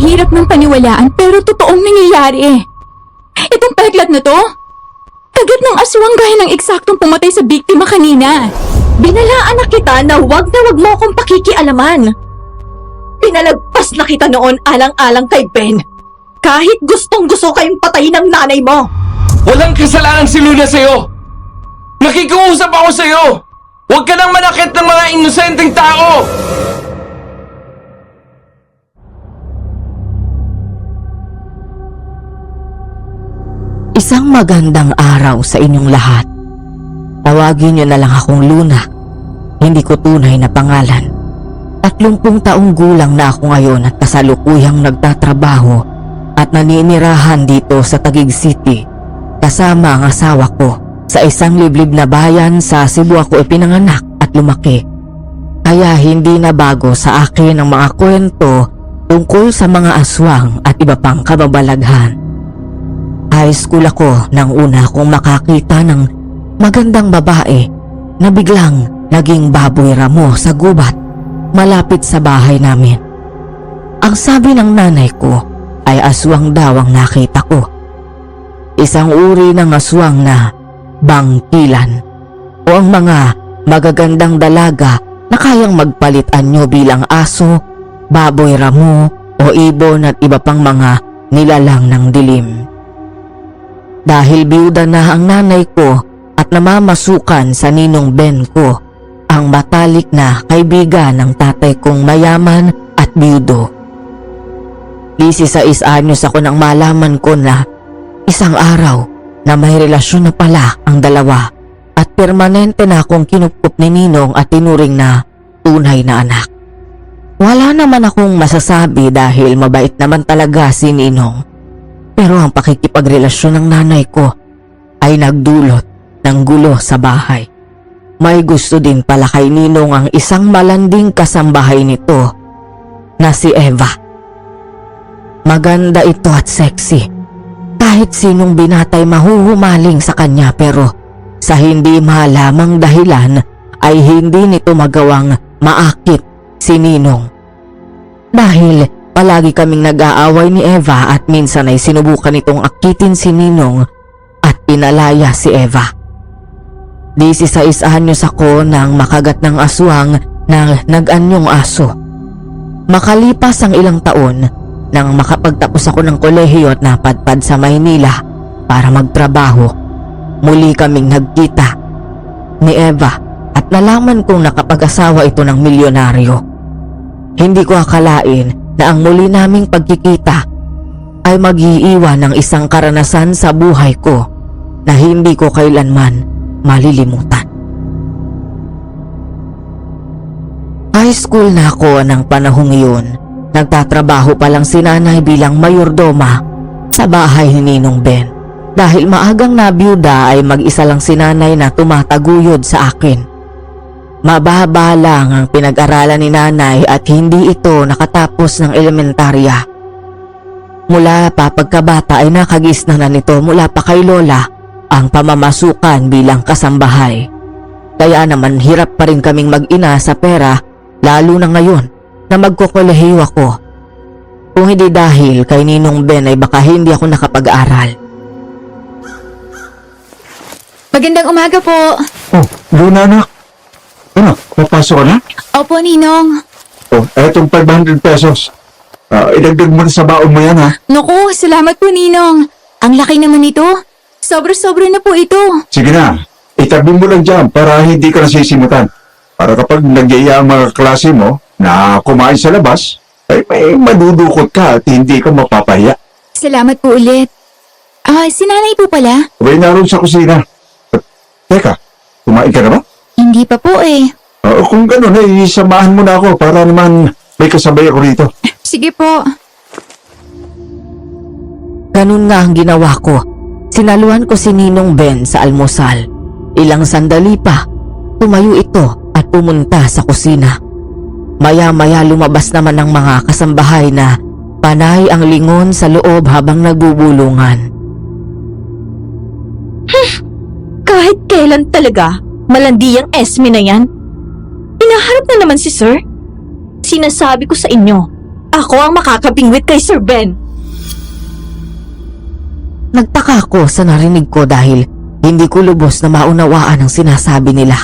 hirap ng paniwalaan pero totoong nangyayari. Itong peklat na to, kagat ng aswang gaya ng eksaktong pumatay sa biktima kanina. Binalaan na kita na wag mo akong pakikialaman. Pinalagpas na kita noon alang-alang kay Ben. Kahit gustong-gusto kayong patayin ng nanay mo. Walang kasalanan si Luna sa'yo! Nakikiusap ako sa'yo! Huwag ka nang manakit ng mga inosenteng tao! Isang magandang araw sa inyong lahat. Tawagin niyo na lang akong Luna. Hindi ko tunay na pangalan. 30 taong gulang na ako ngayon at kasalukuyang nagtatrabaho at naninirahan dito sa Taguig City kasama ang asawa ko. Sa isang liblib na bayan sa Cebu ako ipinanganak at lumaki. Kaya hindi na bago sa akin ang mga kwento tungkol sa mga aswang at iba pang kababalaghan. High school ako nang una akong makakita ng magandang babae na biglang naging baboy ramo sa gubat malapit sa bahay namin. Ang sabi ng nanay ko ay aswang daw ang nakita ko. Isang uri ng aswang na bangkilan o ang mga magagandang dalaga na kayang magpalit anyo bilang aso, baboy ramo o ibon at iba pang mga nilalang ng dilim. Dahil biyuda na ang nanay ko at namamasukan sa ninong Ben ko, ang matalik na kaibigan ng tatay kong mayaman at biyudo. 16 anyos ako nang malaman ko na isang araw na may relasyon na pala ang dalawa at permanente na akong kinupkup ni Ninong at tinuring na tunay na anak. Wala naman akong masasabi dahil mabait naman talaga si Ninong. Pero ang pakikipagrelasyon ng nanay ko ay nagdulot ng gulo sa bahay. May gusto din pala kay Ninong ang isang malanding kasambahay nito na si Eva. Maganda ito at sexy. Kahit sinong binatay mahuhumaling sa kanya pero sa hindi malamang dahilan ay hindi nito magawang maakit si Ninong. Dahil palagi kaming nag-aaway ni Eva at minsan ay sinubukan itong akitin si Ninong at pinalaya si Eva. 16 anyos ako nang makagat ng aswang na nag-anyong aso. Makalipas ang ilang taon nang makapagtapos ako ng kolehiyo at napadpad sa Maynila para magtrabaho, muli kaming nagkita ni Eva at nalaman kong nakapag-asawa ito ng milyonaryo. Hindi ko akalain na ang muli naming pagkikita ay mag-iiwan ng isang karanasan sa buhay ko na hindi ko kailanman malilimutan. High school na ako ng panahong iyon. Nagtatrabaho pa lang si nanay bilang mayordoma sa bahay ni Ninong Ben. Dahil maagang nabiyuda ay mag-isa lang si nanay na tumataguyod sa akin. Mababa lang ang pinag-aralan ni nanay at hindi ito nakatapos ng elementarya. Mula pa pagkabata ay nakagisna na nito mula pa kay lola ang pamamasukan bilang kasambahay. Kaya naman hirap pa rin kaming mag-ina sa pera lalo na ngayon na magkokolehiyo ako. Kung hindi dahil kay Ninong Ben ay baka hindi ako nakapag-aral. Magandang umaga po. Oh, Luna anak. Ano, papasok ka na? Opo, Ninong. Oh, etong 500 pesos. Idagdag mo na sa baon mo yan ha. Naku, salamat po, Ninong. Ang laki naman ito. Sobra-sobra na po ito. Sige na, itabi mo lang dyan para hindi ka nasisimutan. Para kapag nag-iaya ang mga klase mo na kumain sa labas, ay may madudukot ka at hindi ka mapapahiya. Salamat po ulit. Si nanay po pala? Abay naroon sa kusina. Teka, kumain ka na ba? Hindi pa po eh. Kung gano'n ay samahan mo na ako para naman may kasabay ako rito. Sige po. Ganun nga ang ginawa ko. Sinaluhan ko si Ninong Ben sa almusal. Ilang sandali pa, tumayo ito at pumunta sa kusina. Maya-maya lumabas naman ng mga kasambahay na panay ang lingon sa loob habang nagbubulungan. Kahit kailan talaga, malandi ang Esme na yan. Inaharap na naman si Sir. Sinasabi ko sa inyo, Ako ang makakabingwit kay Sir Ben. Nagtaka ako sa narinig ko dahil hindi ko lubos na maunawaan ang sinasabi nila.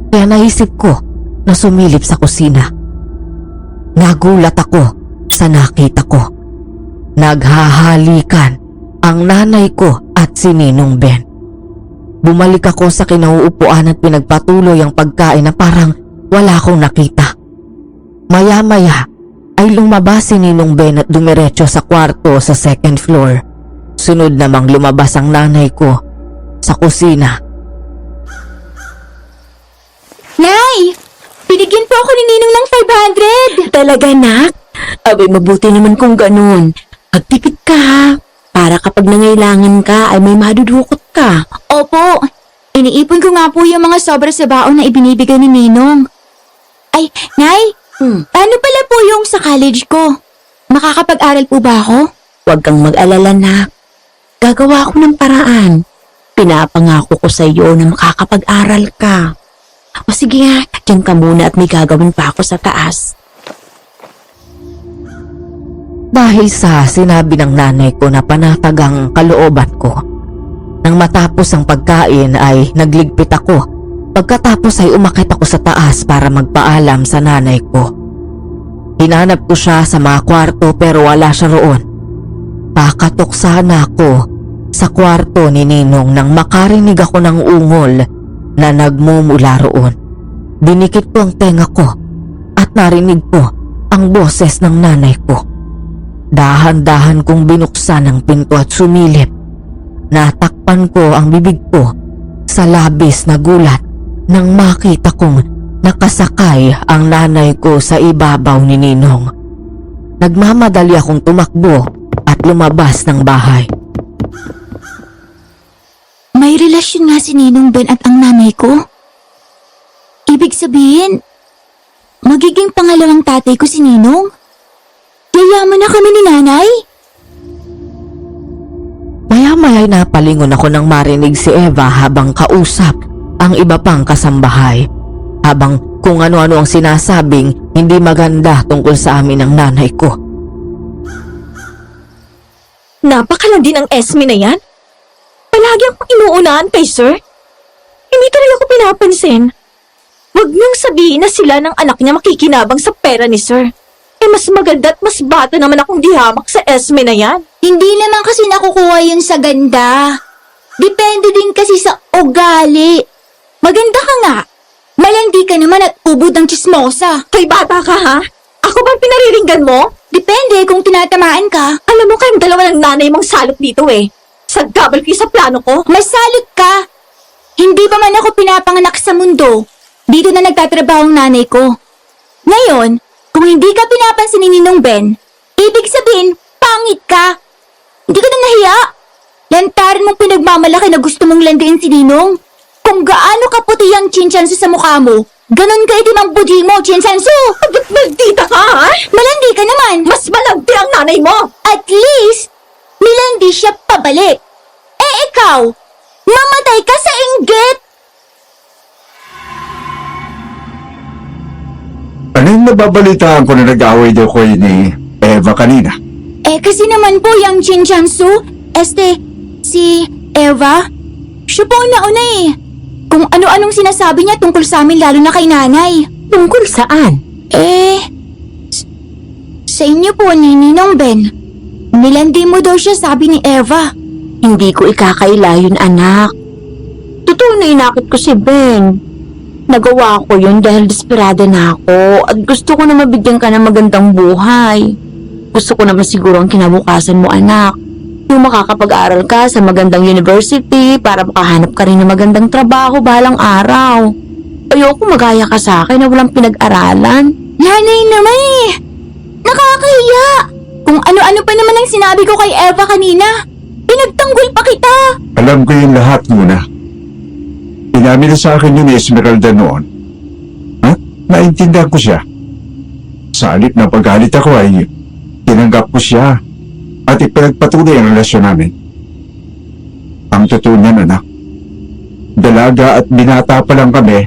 Kaya naisip ko na sumilip sa kusina. Nagulat ako sa nakita ko. Naghahalikan ang nanay ko at si Ninong Ben. Bumalik ako sa kinauupuan at pinagpatuloy ang pagkain na parang wala akong nakita. Maya-maya ay lumabas si Ninong Ben at dumiretso sa kwarto sa second floor. Sunod namang lumabas ang nanay ko sa kusina. Nay! Binigyan po ako ni Ninong ng 500! Talaga, nak? Abay, mabuti naman kung ganun. Magtipid ka, ha? Para kapag nangailangan ka, ay may madudukot ka. Opo, iniipon ko nga po yung mga sobra sa baon na ibinibigay ni Ninong. Ay, Nay, paano pala po yung sa college ko? Makakapag-aral po ba ako? Huwag kang mag-alala, nak. Gagawa ako ng paraan. Pinapangako ko sa iyo na makakapag-aral ka. O sige nga, dyan ka muna at may gagawin pa ako sa taas. Dahil sa sinabi ng nanay ko na panatag ang kalooban ko. Nang matapos ang pagkain ay nagligpit ako. Pagkatapos ay umakyat ako sa taas para magpaalam sa nanay ko. Hinanap ko siya sa mga kwarto pero wala siya roon. Pakatok sana ako sa kwarto ni Ninong nang makarinig ako ng ungol na nagmumula roon. Dinikit ko ang tenga ko at narinig ko ang boses ng nanay ko. Dahan-dahan kong binuksan ang pinto at sumilip. Natakpan ko ang bibig ko sa labis na gulat nang makita kong nakasakay ang nanay ko sa ibabaw ni Ninong. Nagmamadali akong tumakbo at lumabas ng bahay. May relasyon nga si Ninong Ben at ang nanay ko. Ibig sabihin, magiging pangalawang tatay ko si Ninong. Yayaman na kami ni nanay. Maya-maya napalingon ako nang marinig si Eva habang kausap ang iba pang kasambahay. Habang kung ano-ano ang sinasabing hindi maganda tungkol sa amin ng nanay ko. Napakalandi ng Esme na yan. Palagi akong inuunahan kay Sir. Hindi tuloy ako pinapansin. Huwag niyong sabihin na sila ng anak niya makikinabang sa pera ni Sir. Eh mas maganda at mas bata naman akong dihamak sa Esme na yan. Hindi naman kasi nakukuha yun sa ganda. Depende din kasi sa ugali. Maganda ka nga. Malandi ka naman at ubod ng chismosa. Kay bata ka, ha? Ako bang pinariringgan mo? Depende kung tinatamaan ka. Alam mo kayong dalawa ng nanay mong salot dito eh. Sagabal kayo sa plano ko. Masalot ka. Hindi pa man ako pinapanganak sa mundo. Dito na nagtatrabaho ang nanay ko. Ngayon, kung hindi ka pinapansin ni Ninong Ben, ibig sabihin, pangit ka. Hindi ka na nahiya. Lantaran mong pinagmamalaki na gusto mong landiin si Ninong. Kung gaano kaputi ang chinchanso sa mukha mo, ganon ka itim ang budi mo, chinchanso. Ba't maldita ka, ha? Malandi ka naman. Mas malagdi ang nanay mo. At least, nilandi siya pabalik. Eh ikaw, mamatay ka sa inggit. Ano yung nababalitaan ko na nag-away daw ko ni Eva kanina? Eh kasi naman po yung chinchanso, si Eva, siya po ang nauna eh. Kung ano-anong sinasabi niya tungkol sa amin lalo na kay nanay. Tungkol saan? Sa inyo po ni Ninong Ben. Nilandi mo daw siya sabi ni Eva. Hindi ko ikakaila yun, anak. Totoo na inakit ko si Ben. Nagawa ko yun dahil desperada na ako at gusto ko na mabigyan ka ng magandang buhay. Gusto ko naman siguro ang kinabukasan mo, anak. Yung makakapag-aral ka sa magandang university para makahanap ka rin ng magandang trabaho balang araw. Ayoko magaya ka sa akin na walang pinag-aralan. Nanay naman eh. Nakakahiya. Kung ano-ano pa naman ang sinabi ko kay Eva kanina. Pinagtanggol pa kita. Alam ko yung lahat muna. Inamin na sa akin yun ni Esmeralda noon. At naintindihan ko siya. Sa halip na paggalit ako ay tinanggap ko siya at ipinagpatuloy ang relasyon namin. Ang totoo niyan, anak, dalaga at binata pa lang kami,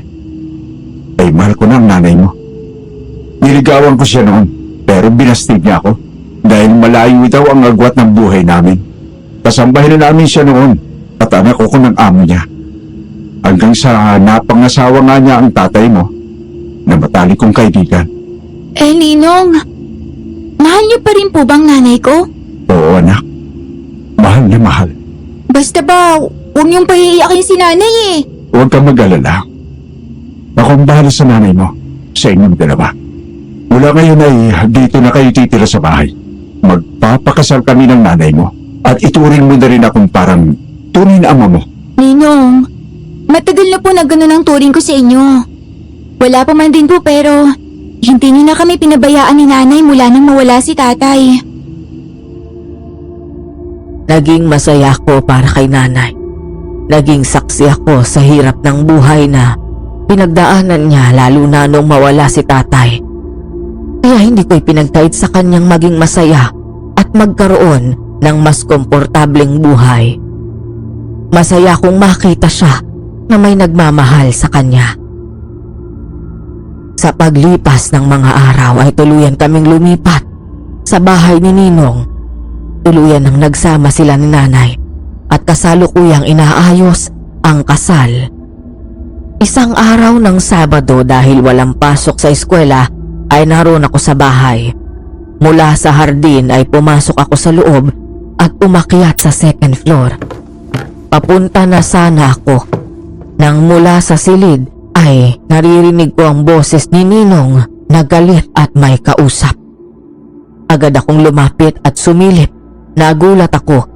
ay mahal ko na ang nanay mo. Niligawan ko siya noon, pero Pero binastig niya ako dahil malayo daw ang agwat ng buhay namin. Kasambahin na namin siya noon at anak ko ng amo niya. Hanggang sa napangasawa nga niya ang tatay mo na matalik kong kaibigan. Eh, Ninong, mahal niyo pa rin po bang nanay ko? Oo anak, mahal na mahal. Basta ba, huwag niyong pahiiyakin si nanay eh. Huwag kang mag-alala. Ako ang bahala sa nanay mo, sa inyong dalawa. Mula ngayon ay dito na kayo titira sa bahay. Magpapakasal kami ng nanay mo at ituring mo na rin akong parang tunay na ama mo. Ninong, matagal na po na ganun ang turing ko sa inyo. Wala pa man din po pero hindi niyo na kami pinabayaan ni nanay mula nang mawala si tatay. Naging masaya ako para kay nanay. Naging saksi ako sa hirap ng buhay na pinagdaanan niya lalo na nung mawala si tatay. Kaya hindi ko ipinagkait sa kanyang maging masaya at magkaroon ng mas komportableng buhay. Masaya kong makita siya na may nagmamahal sa kanya. Sa paglipas ng mga araw ay tuluyan kaming lumipat sa bahay ni Ninong. Tuluyan nang nagsama sila ni nanay at kasalukuyang inaayos ang kasal. Isang araw ng Sabado dahil walang pasok sa eskwela ay naroon ako sa bahay. Mula sa hardin ay pumasok ako sa loob at umakyat sa second floor. Papunta na sana ako nang mula sa silid ay naririnig ko ang boses ni Ninong na galit at may kausap. Agad akong lumapit at sumilip. Nagulat ako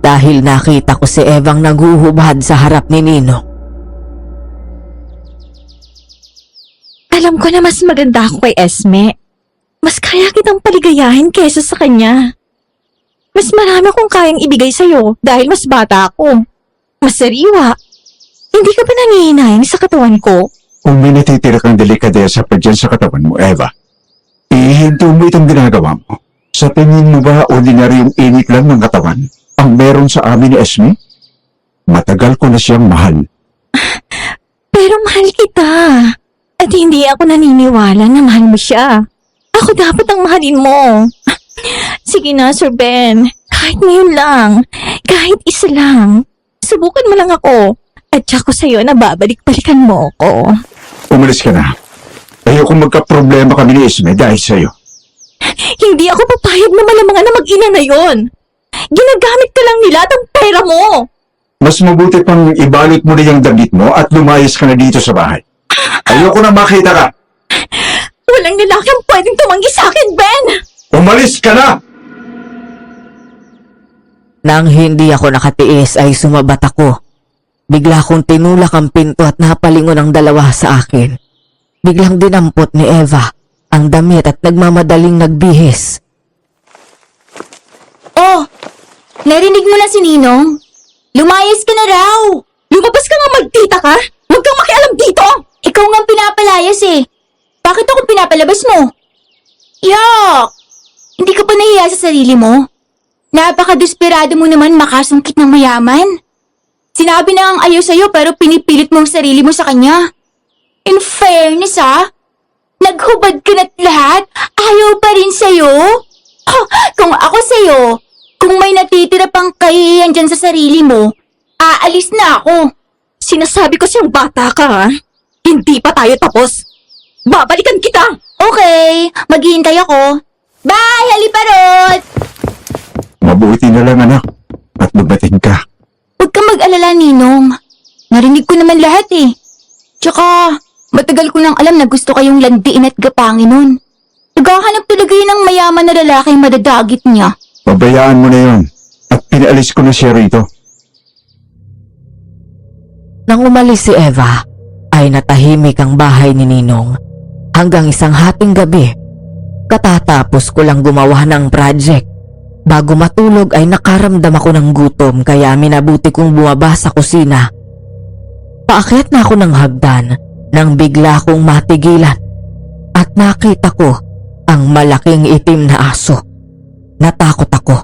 dahil nakita ko si Evang naghuhubad sa harap ni Ninong. Alam ko na mas maganda ako kay Esme. Mas kaya kitang paligayahin kesa sa kanya. Mas marami akong kayang ibigay sa'yo dahil mas bata ako. Mas sariwa. Hindi ka ba nangihinayang sa katawan ko? Kung may natitira kang delikadesa pa dyan sa katawan mo, Eva, ihinto mo itong ginagawa mo. Sa tingin mo ba ordinaryong init lang ng katawan ang meron sa amin ni Esme? Matagal ko na siyang mahal. Pero mahal kita. At hindi ako naniniwala na mahal mo siya. Ako dapat ang mahalin mo. Sige na, Sir Ben. Kahit ngayon lang. Kahit isa lang. Subukan mo lang ako. At saka sa'yo na babalik-balikan mo ako. Umalis ka na. Ayoko magka-problema kami ni Esme dahil sa'yo. Hindi ako papayag na malamangan na mag-ina na yon. Ginagamit ka lang nila at ang pera mo. Mas mabuti pang ibalot mo na yung damit mo at lumayas ka na dito sa bahay. Ayoko na makita ka. Walang lalaki ang pwedeng tumanggi sa akin, Ben! Umalis ka na! Nang hindi ako nakatiis ay sumabat ako. Bigla kong tinulak ang pinto at napalingon ang dalawa sa akin. Biglang dinampot ni Eva ang damit at nagmamadaling nagbihis. Oh, narinig mo na si Ninong? Lumayas ka na raw! Lumabas ka nga, magtita ka! Huwag kang makialam dito! Ikaw nga ang pinapalayas eh. Bakit ako pinapalabas mo? Yak! Hindi ka pa nahiya sa sarili mo? Napaka-desperado mo naman makasungkit ng mayaman. Sinabi na ang ayaw sa'yo pero pinipilit mo ang sarili mo sa kanya. In fairness naghubad ka na't lahat, ayaw pa rin sa'yo? Oh, kung ako sa'yo, kung may natitira pang kahihiyan dyan sa sarili mo, aalis na ako. Sinasabi ko siyang bata ka, ha? Hindi pa tayo tapos. Babalikan kita! Okay, maghihintay ako. Bye, Haliparot! Mabuti na lang anak at magbating ka. Huwag kang mag-alala, Ninong. Narinig ko naman lahat eh. Tsaka, matagal ko nang alam na gusto kayong landiin at gapangin nun. Naghahanap talaga yun ng mayaman na lalaki madadagit niya. Pabayaan mo na yon at pinaalis ko na siya rito. Nang umalis si Eva, ay natahimik ang bahay ni Ninong. Hanggang isang hating gabi, katatapos ko lang gumawa ng project. Bago matulog ay nakaramdam ako ng gutom kaya minabuti kong bumaba sa kusina. Paakyat na ako ng hagdan nang bigla kong matigilan at nakita ko ang malaking itim na aso. Natakot ako,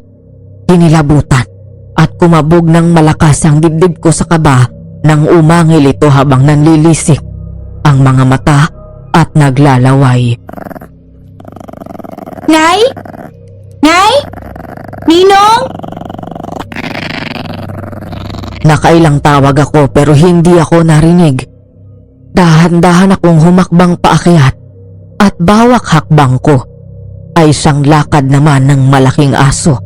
hinilabutan at kumabog ng malakas ang dibdib ko sa kaba nang umangil ito habang nanlilisik ang mga mata at naglalaway. Nay? Nay? Ninong? Nakailang tawag ako pero hindi ako narinig. Dahan-dahan akong humakbang paakyat at bawat hakbang ko ay siyang lakad naman ng malaking aso.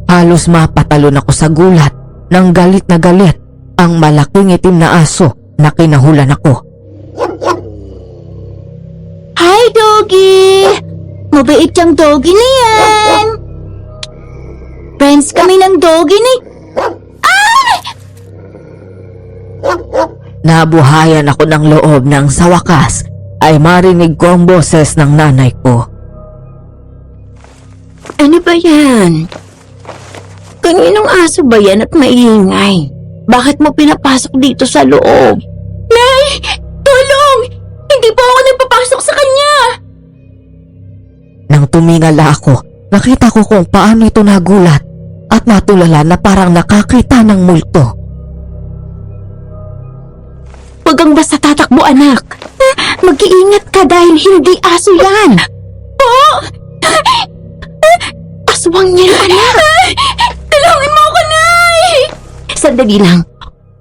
Halos mapatalon ako sa gulat nang galit na galit ang malaking itim na aso na kinahulan ako. Hi, Doggy! Mabait yung Doggy na yan! Friends kami ng Doggy ni... Nabuhayan ako ng loob nang sa wakas ay marinig ko ang boses ng nanay ko. Ano ba yan? Kaninong aso ba yan at maingay? Bakit mo pinapasok dito sa loob? Nay! Tulong! Hindi po ako nagpapasok sa kanya! Nang tumingala ako, nakita ko kung paano ito nagulat at natulala na parang nakakita ng multo. Huwag kang basta tatakbo, anak. Mag-iingat ka dahil hindi aso yan. Aswang yan, anak. Tulungan mo ako, Nay! Sandali lang.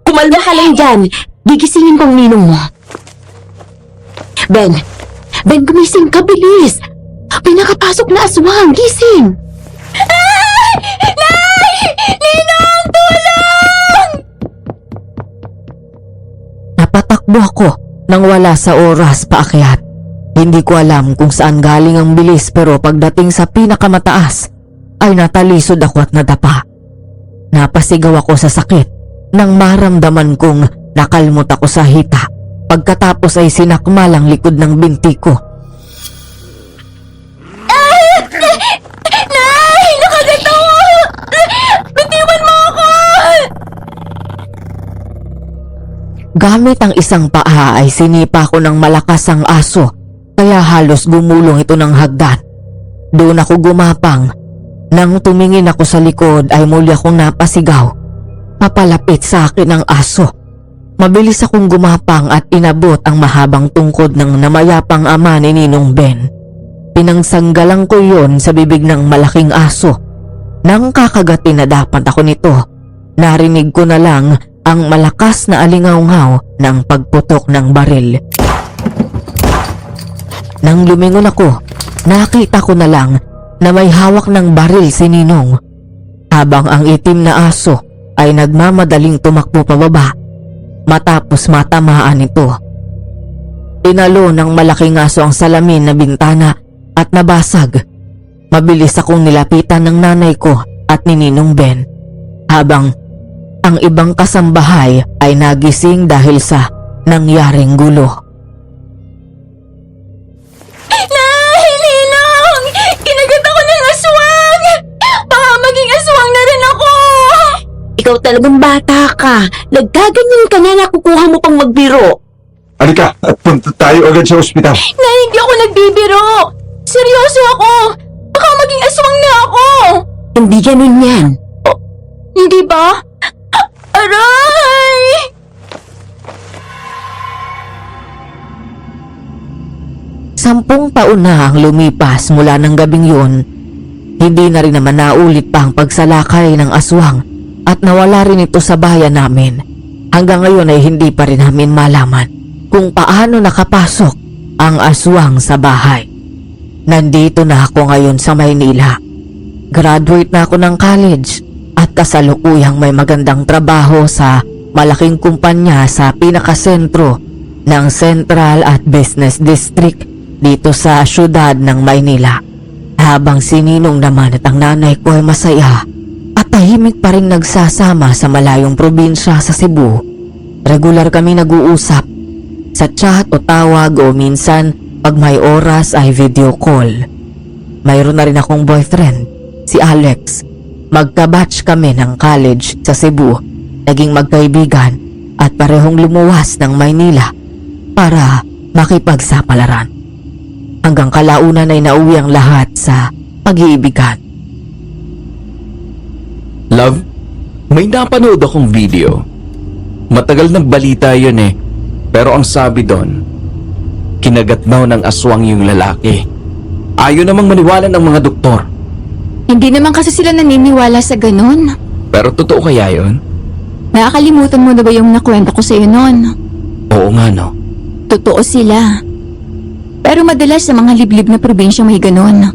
Kumalma ka lang dyan. Gigisingin kong ninong mo. Ben, gumising ka, bilis. Pinakapasok na aswang, gising. Nay! Ninong, tulong! Napatakbo ako nang wala sa oras paakyat. Hindi ko alam kung saan galing ang bilis pero pagdating sa pinakamataas ay natalisod ako at nadapa. Napasigaw ako sa sakit nang maramdaman kong nakalmot ako sa hita. Pagkatapos ay sinakmal ang likod ng binti ko. Nay! Nakagat ako! Bitiwan mo ako! Gamit ang isang paa ay sinipa ko ng malakas ang aso kaya halos gumulong ito ng hagdan. Doon ako gumapang. Nang tumingin ako sa likod ay muli akong napasigaw. Papalapit sa akin ang aso. Mabilis akong gumapang at inabot ang mahabang tungkod ng namayapang ama ni Ninong Ben. Pinangsanggalang ko yon sa bibig ng malaking aso. Nang kakagatin na dapat ako nito, narinig ko na lang ang malakas na alingaw-ngaw ng pagputok ng baril. Nang lumingon ako, nakita ko na lang na may hawak ng baril si Ninong, habang ang itim na aso ay nagmamadaling tumakbo pababa matapos matamaan ito. Tinalo ng malaking aso ang salamin na bintana at nabasag. Mabilis akong nilapitan ng nanay ko at ni Ninong Ben, habang ang ibang kasambahay ay nagising dahil sa nangyaring gulo. Nay! Ninong! Kinagat ako ng aswang! Baka maging aswang na rin ako! Ikaw talagang bata ka. Nagkaganyan ka na nakukuha mo pang magbiro. Halika at punta tayo agad sa ospital. Nay, hindi ako nagbibiro! Seryoso ako! Baka maging aswang na ako! Hindi ganun yan. Hindi ba? Aray! Sampung taon na ang lumipas mula ng gabing yun. Hindi na rin naman naulit pa ang pagsalakay ng aswang at nawala rin ito sa bayan namin. Hanggang ngayon ay hindi pa rin namin malaman kung paano nakapasok ang aswang sa bahay. Nandito na ako ngayon sa Maynila. Graduate na ako ng college at kasalukuyang may magandang trabaho sa malaking kumpanya sa pinakasentro ng Central at Business District dito sa syudad ng Maynila. Habang si Ninong naman at ang nanay ko ay masaya at tahimik pa rin nagsasama sa malayong probinsya sa Cebu. Regular kami nag-uusap sa chat o tawag o minsan pag may oras ay video call. Mayroon na rin akong boyfriend, si Alex. Magka-batch kami ng college sa Cebu, naging magkaibigan at parehong lumuwas ng Maynila para makipagsapalaran. Hanggang kalaunan ay nauwi ang lahat sa pag-iibigan. Love, may napanood akong video. Matagal ng balita yun eh. Pero ang sabi doon, kinagat daw ng aswang yung lalaki. Ayaw namang maniwala ng mga doktor. Hindi naman kasi sila naniniwala sa ganun. Pero totoo kaya yun? Nakakalimutan mo na ba yung nakwento ko sa'yo noon? Oo nga no. Totoo sila. Pero madalas sa mga liblib na probinsya may ganun.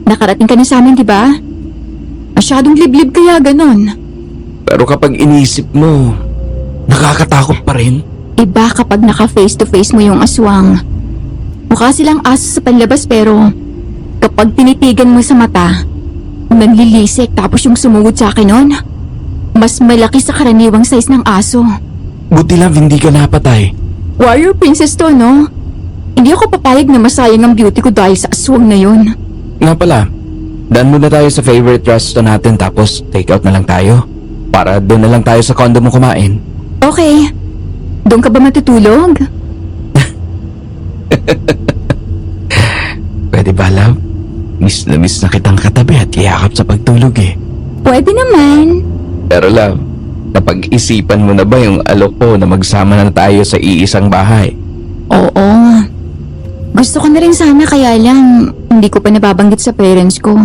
Nakarating ka na sa amin, di ba? Masyadong liblib kaya ganun. Pero kapag iniisip mo, nakakatakot pa rin. Iba kapag naka-face to face mo yung aswang. Mukha silang aso sa panlabas pero kapag tinitigan mo sa mata, nanlilisik tapos yung sumugod sa akin nun, mas malaki sa karaniwang size ng aso. Buti lang hindi ka napatay. Warrior princess to, no? Hindi ako papayag na masayang ang beauty ko dahil sa aswang na yun. Nga pala, daan muna tayo sa favorite resto natin tapos take out na lang tayo. Para doon na lang tayo sa condo mo kumain. Okay. Doon ka ba matutulog? Pwede ba, love? Miss na kitang katabi at iyakap sa pagtulog eh. Pwede naman. Pero love, napag-isipan mo na ba yung alok ko na magsama na tayo sa iisang bahay? Oo. Gusto ko na rin sana kaya lang hindi ko pa nababanggit sa parents ko.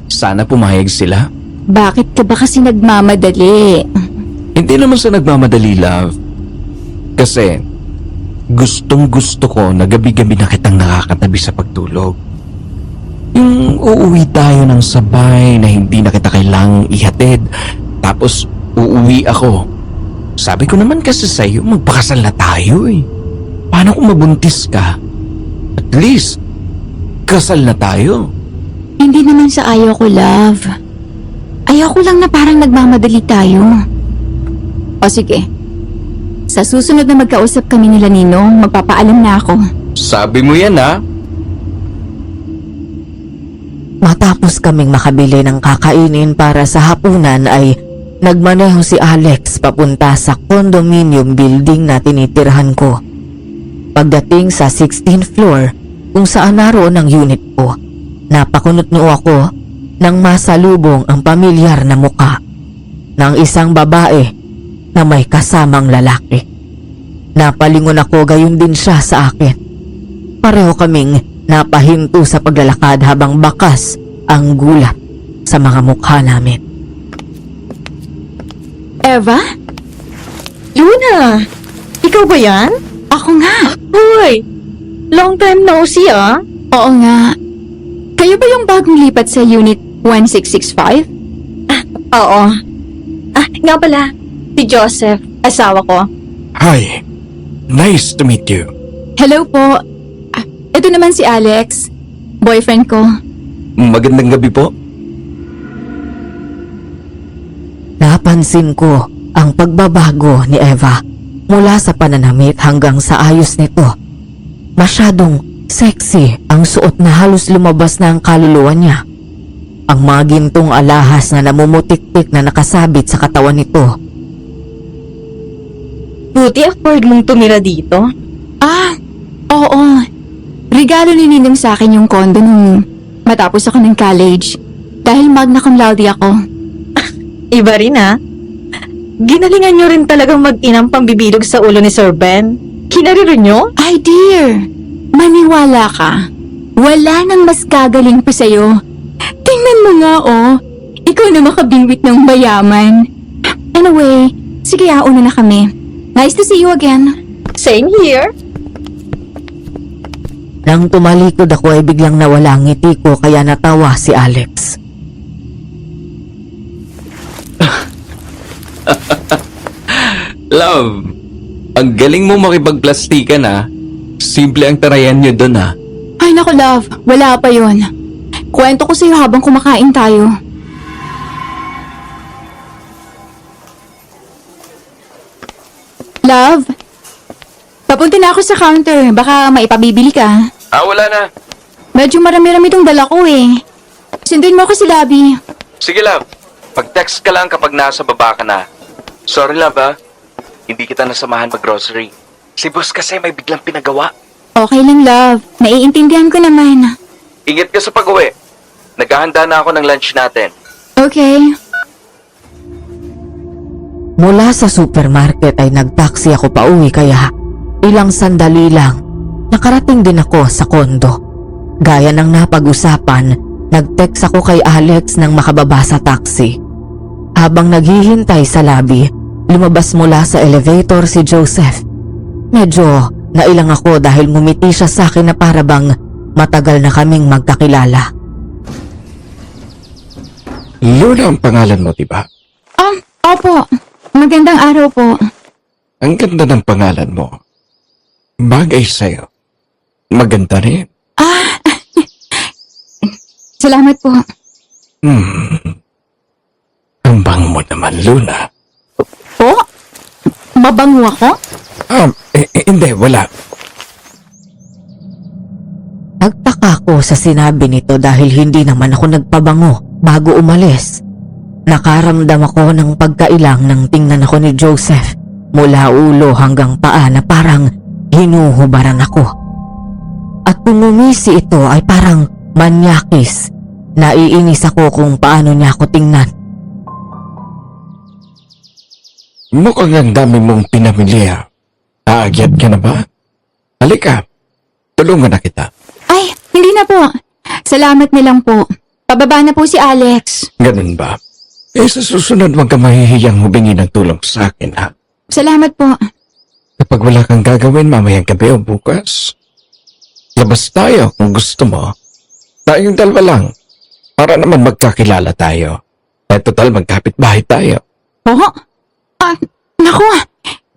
Sana pumayag sila. Bakit ka ba kasi nagmamadali? Hindi naman sa nagmamadali, love. Kasi gustong gusto ko na gabi-gabi na kitang nakakatabi sa pagtulog. Yung uuwi tayo ng sabay na hindi na kita kailangang ihatid. Tapos uuwi ako. Sabi ko naman kasi sa'yo, magpakasal na tayo eh. Paano kung mabuntis ka? At least, kasal na tayo. Hindi naman sa ayaw ko, love. Ayaw ko lang na parang nagmamadali tayo. O sige. Sa susunod na magkausap kami nila Ninong, magpapaalam na ako. Sabi mo yan ha? Matapos kaming makabili ng kakainin para sa hapunan ay nagmaneho si Alex papunta sa condominium building na tinitirhan ko. Pagdating sa 16th floor kung saan naroon ang unit ko, napakunot-noo ako nang masalubong ang pamilyar na muka ng isang babae na may kasamang lalaki. Napalingon ako, gayon din siya sa akin. Pareho kaming napahinto sa paglalakad habang bakas ang gulat sa mga mukha namin. Eva? Luna, ikaw ba yan? Ako nga. Hoy, long time no see ah. Oo nga. Kayo ba yung bagong lipat sa unit 1665? Oo. Nga pala, si Joseph, asawa ko. Hi. Nice to meet you. Hello po. Ito naman si Alex. Boyfriend ko. Magandang gabi po. Napansin ko ang pagbabago ni Eva mula sa pananamit hanggang sa ayos nito. Masyadong sexy ang suot na halos lumabas na ang kaluluwa niya. Ang mga gintong alahas na namumutik-tik na nakasabit sa katawan nito. Buti afford mong tumira dito. Oo. Regalo ni Ninong sa akin yung condo nung matapos ako ng college. Dahil magna cum laude ako. Iba rin ah. Ginalingan nyo rin talagang mag-inang pambibilog sa ulo ni Sir Ben. Kinariro nyo? Ay dear, maniwala ka. Wala nang mas gagaling pa sa'yo. Tingnan mo nga oh. Ikaw na makabingwit ng mayaman. Anyway, sige una na kami. Nice to see you again. Same here. Nang tumalikod ako ay biglang nawala ang ngiti ko kaya natawa si Alex. Love, ang galing mo makipagplastikan ha. Simple ang tarayan nyo dun ha. Ay naku love, wala pa yun. Kwento ko sa'yo habang kumakain tayo. Love, papunta na ako sa counter. Baka maipabibili ka. Wala na. Medyo marami-rami itong dala ko eh. Sunduin mo ako sa lobby. Sige love, pag-text ka lang kapag nasa baba ka na. Sorry love ha, hindi kita nasamahan mag-grocery. Si boss kasi may biglang pinagawa. Okay lang love, naiintindihan ko naman. Ingat ka sa pag-uwi. Naghahanda na ako ng lunch natin. Okay. Mula sa supermarket ay nagtaksi ako pauwi kaya ilang sandali lang nakarating din ako sa kondo. Gaya ng napag-usapan, nag-text ako kay Alex nang makababa sa taxi. Habang naghihintay sa lobby, lumabas mula sa elevator si Joseph. Medyo nailang ako dahil ngumiti siya sa akin na para bang matagal na kaming magkakilala. Luna ang pangalan mo, diba? Opo. Magandang araw po. Ang ganda ng pangalan mo. Bagay sa'yo. Maganda rin. Salamat po. Ang bango mo naman, Luna. Po? Mabango ako? Hindi, wala. Nagtaka ko sa sinabi nito dahil hindi naman ako nagpabango bago umalis. Nakaramdam ako ng pagkailang nang tingnan ako ni Joseph mula ulo hanggang paa na parang hinuhubaran ako. At kung umisi ito ay parang manyakis. Naiinis ako kung paano niya ako tingnan. Mukhang ang dami mong pinamilya. Aagyat ka na ba? Halika. Tulungan na kita. Ay, hindi na po. Salamat na lang po. Pababa na po si Alex. Ganun ba? Sa susunod wag ka mahihiyang humingi ng tulong sa akin, ha? Salamat po. Kapag wala kang gagawin mamayang gabi o bukas, labas tayo kung gusto mo. Tayong dalawa lang. Para naman magkakilala tayo. At total magkapit-bahay tayo. Oo? Naku.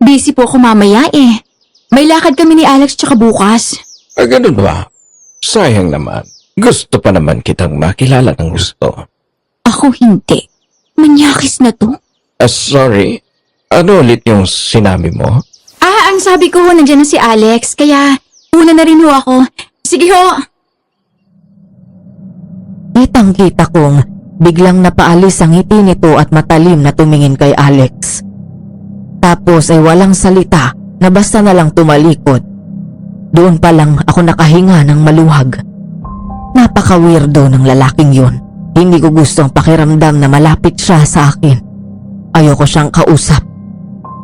Busy po ako mamaya eh. May lakad kami ni Alex tsaka bukas. Ganun ba? Sayang naman. Gusto pa naman kitang makilala ng gusto. Ako hindi. Manyakis na to. Sorry. Ano ulit yung sinabi mo? Ang sabi ko nandiyan na si Alex, kaya una na rin ho ako. Sige ho. Kitang-kita kong biglang napaalis ang ngiti nito at matalim na tumingin kay Alex. Tapos ay walang salita na basta na lang tumalikod. Doon pa lang ako nakahinga ng maluhag. Napaka-weirdo ng lalaking yun. Hindi ko gusto ang pakiramdam na malapit siya sa akin. Ayoko siyang kausap.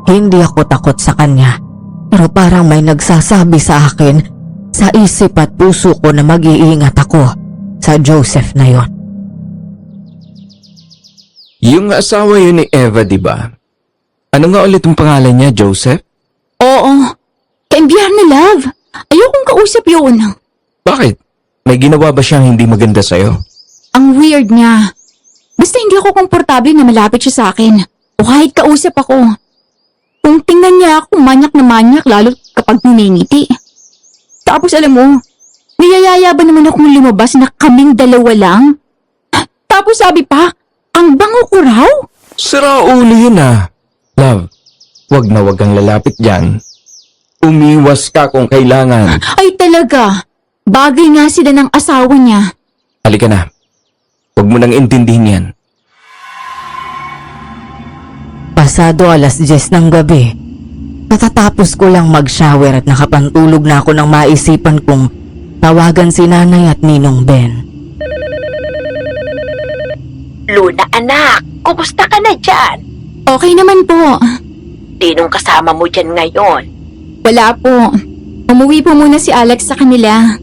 Hindi ako takot sa kanya. Pero parang may nagsasabi sa akin sa isip at puso ko na mag-iingat ako sa Joseph na yon. Yung asawa yun ni Eva, di ba? Ano nga ulit ang pangalan niya, Joseph? Oo. Kaimbihan na love. Ayokong kausap yun. Bakit? May ginawa ba siyang hindi maganda sa'yo? Ang weird niya. Basta hindi ako komportable na malapit siya sa akin. O kahit kausap ako. Kung tingnan niya ako, manyak na manyak, lalo kapag niningiti. Tapos alam mo, niyayaya ba naman akong lumabas na kaming dalawa lang? Tapos sabi pa, ang bango ko raw? Sira ulo yun ah. Love, wag na wag kang lalapit dyan. Umiwas ka kung kailangan. Ay talaga, bagay nga sila ng asawa niya. Halika na. Huwag mo nang intindihin yan. Pasado 10:00 ng gabi. Katatapos ko lang mag-shower at nakapantulog na ako nang maisipan kong tawagan si Nanay at Ninong Ben. Luna anak, kumusta ka na dyan? Okay naman po. Sinong kasama mo dyan ngayon? Wala po. Umuwi po muna si Alex sa kanila.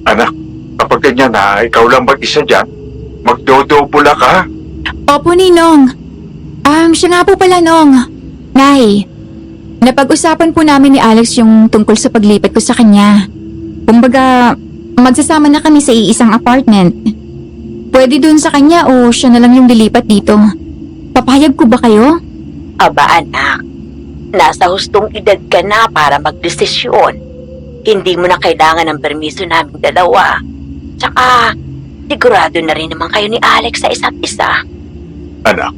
Anak, kapag ganyan na, ikaw lang mag-isa dyan. Magdodobula ka. Opo, Ninong. Siya nga po pala, Nong. Nay, napag-usapan po namin ni Alex yung tungkol sa paglipat ko sa kanya. Kumbaga, magsasama na kami sa iisang apartment. Pwede dun sa kanya o siya na lang yung lilipat dito. Papayag ko ba kayo? Aba anak, nasa hustong edad ka na para magdesisyon. Hindi mo na kailangan ng permiso naming dalawa. Tsaka, sigurado na rin naman kayo ni Alex sa isa't isa. Anak,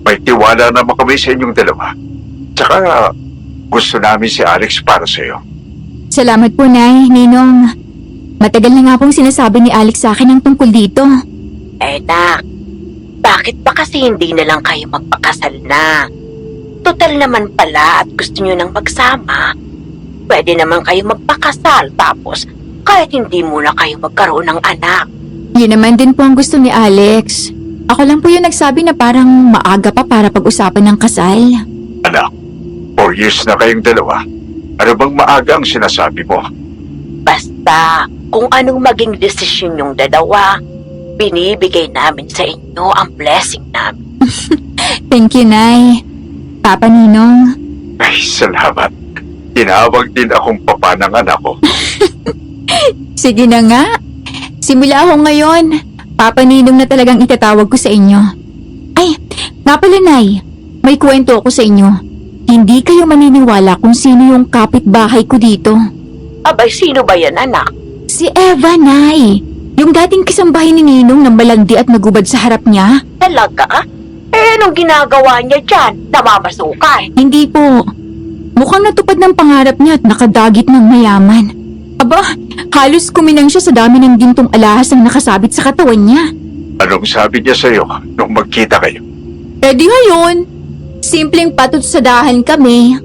may tiwala naman kami sa inyong dalawa. Tsaka, gusto namin si Alex para sa'yo. Salamat po, Nay, Ninong. Matagal na nga pong sinasabi ni Alex sa akin ang tungkol dito. Eh nak, bakit ba kasi hindi na lang kayo magpakasal na? Total naman pala at gusto nyo nang magsama. Pwede naman kayo magpakasal tapos kahit hindi muna kayo magkaroon ng anak. Yun naman din po ang gusto ni Alex. Ako lang po yung nagsabi na parang maaga pa para pag-usapan ng kasal. Anak, 4 years na kayong dalawa. Ano bang maaga ang sinasabi mo? Basta Kung anong maging desisyon yung dalawa, binibigay namin sa inyo ang blessing namin. Thank you, Nay. Papa Ninong. Ay, salamat. Tinawag din akong papa ng anak ko. Sige na nga. Simula ako ngayon. Papa Ninong na talagang itatawag ko sa inyo. Ay, nga pala, Nay. May kwento ako sa inyo. Hindi kayo maniniwala kung sino yung kapitbahay ko dito. Abay, sino ba yan, anak? Si Eva, Nay. Yung dating kasambahay ni Ninong na malandi at nagubad sa harap niya. Talaga? Anong ginagawa niya dyan? Namamasukan. Hindi po. Mukhang natupad ng pangarap niya at nakadagit ng mayaman. Aba, halos kuminang siya sa dami ng gintong alahas ang nakasabit sa katawan niya. Anong sabi niya sa'yo nung magkita kayo? Eh di ngayon, simpleng patot sa dahan kami.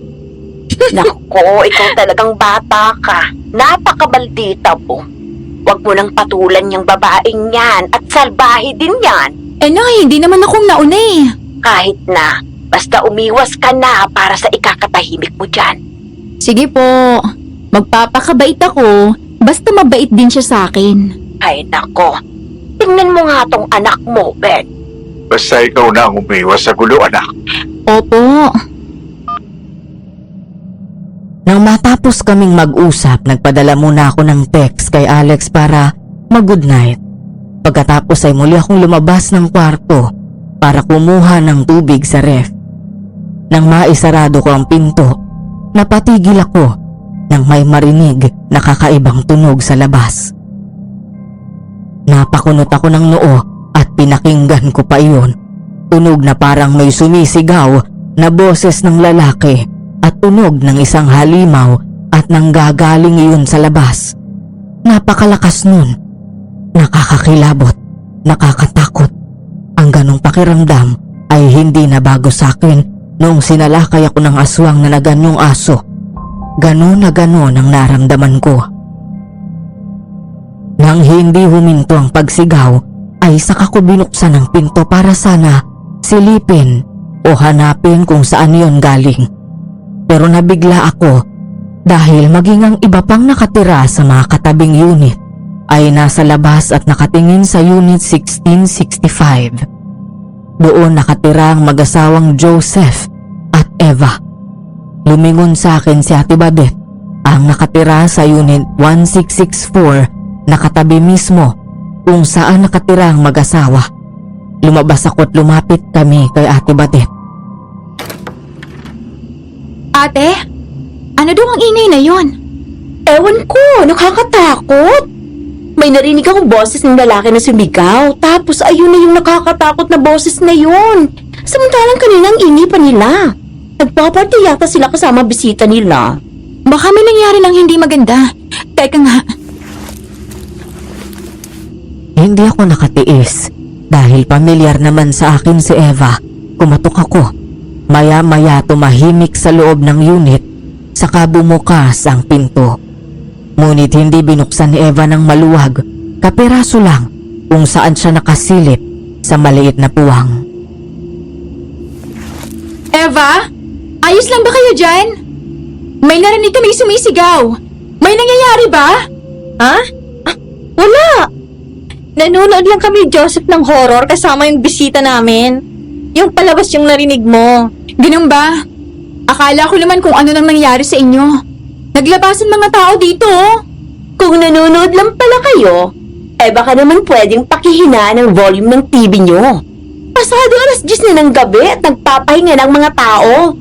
Naku, ikaw talagang bata ka. Napakabaldita mo. Huwag mo nang patulan yung babaeng yan at salbahe din yan. Eh Nay, hindi naman akong nauna eh. Kahit na, basta umiwas ka na para sa ikakatahimik mo dyan. Sige po, magpapakabait ako, basta mabait din siya sa akin. Ay nako, tingnan mo nga tong anak mo, Ben. Basta ikaw na ang umiwas sa gulo, anak. Opo. Nang matapos kaming mag-usap, nagpadala muna ako ng text kay Alex para mag-good night. Pagkatapos ay muli akong lumabas ng kwarto para kumuha ng tubig sa ref. Nang maisarado ko ang pinto, napatigil ako nang may marinig na kakaibang tunog sa labas. Napakunot ako ng noo at pinakinggan ko pa iyon. Tunog na parang may sumisigaw na boses ng lalaki at tunog ng isang halimaw at nanggagaling iyon sa labas. Napakalakas nun. Nakakakilabot, nakakatakot. Ang ganong pakiramdam ay hindi na bago sa akin noong sinalakay ako ng aswang na naganyong aso. Ganon na ganon ang naramdaman ko. Nang hindi huminto ang pagsigaw, ay saka ko binuksan ang pinto para sana silipin o hanapin kung saan yon galing. Pero nabigla ako dahil maging ang iba pang nakatira sa mga katabing unit ay nasa labas at nakatingin sa Unit 1665. Doon nakatira ang mag-asawang Joseph at Eva. Lumingon sa akin si Ate Badet, ang nakatira sa Unit 1664, nakatabi mismo kung saan nakatira ang mag-asawa. Lumabas ako at lumapit kami kay Ate Badet. Ate, ano daw ang ingay na yon? Ewan ko, nakakatakot. May narinig akong boses ng lalaki na sumigaw, tapos ayun na yung nakakatakot na boses na yun. Samantalang kaninang ingay pa nila. Nagpaparty yata sila kasama bisita nila. Baka may nangyari ng hindi maganda. Teka nga, Hindi ako nakatiis dahil pamilyar naman sa akin si Eva. Kumatok ako. Maya-maya tumahimik sa loob ng unit, saka bumukas ang pinto. Ngunit hindi binuksan ni Eva ng maluwag, kapiraso lang kung saan siya nakasilip sa maliit na puwang. Eva? Ayos lang ba kayo dyan? May narinig kaming sumisigaw. May nangyayari ba? Ha? Wala! Nanonood lang kami, Joseph, ng horror kasama yung bisita namin. Yung palabas yung narinig mo. Ganun ba? Akala ko naman kung ano nang nangyari sa inyo. Naglabasan mga tao dito, oh. Kung nanonood lang pala kayo, baka naman pwedeng pakihinaan ang volume ng TV nyo. Pasado 10:00 na ng gabi at nagpapahinga ng mga tao.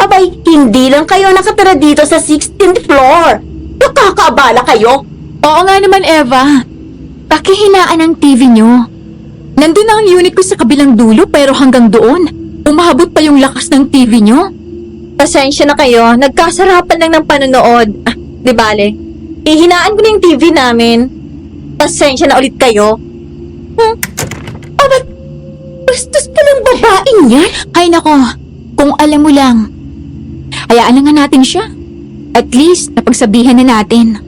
Abay, hindi lang kayo nakatira dito sa 16th floor. Nakakaabala kayo. Oo nga naman, Eva. Pakihinaan ang TV nyo. Nandun na ang unit ko sa kabilang dulo pero hanggang doon, umahabot pa yung lakas ng TV nyo. Pasensya na kayo, nagkasarapan lang ng panonood. Di bale, ihinaan ko na yung TV namin. Pasensya na ulit kayo. Bastos pa ng babaeng yan. Ay nako, kung alam mo lang. Hayaan na nga natin siya. At least, napagsabihan na natin.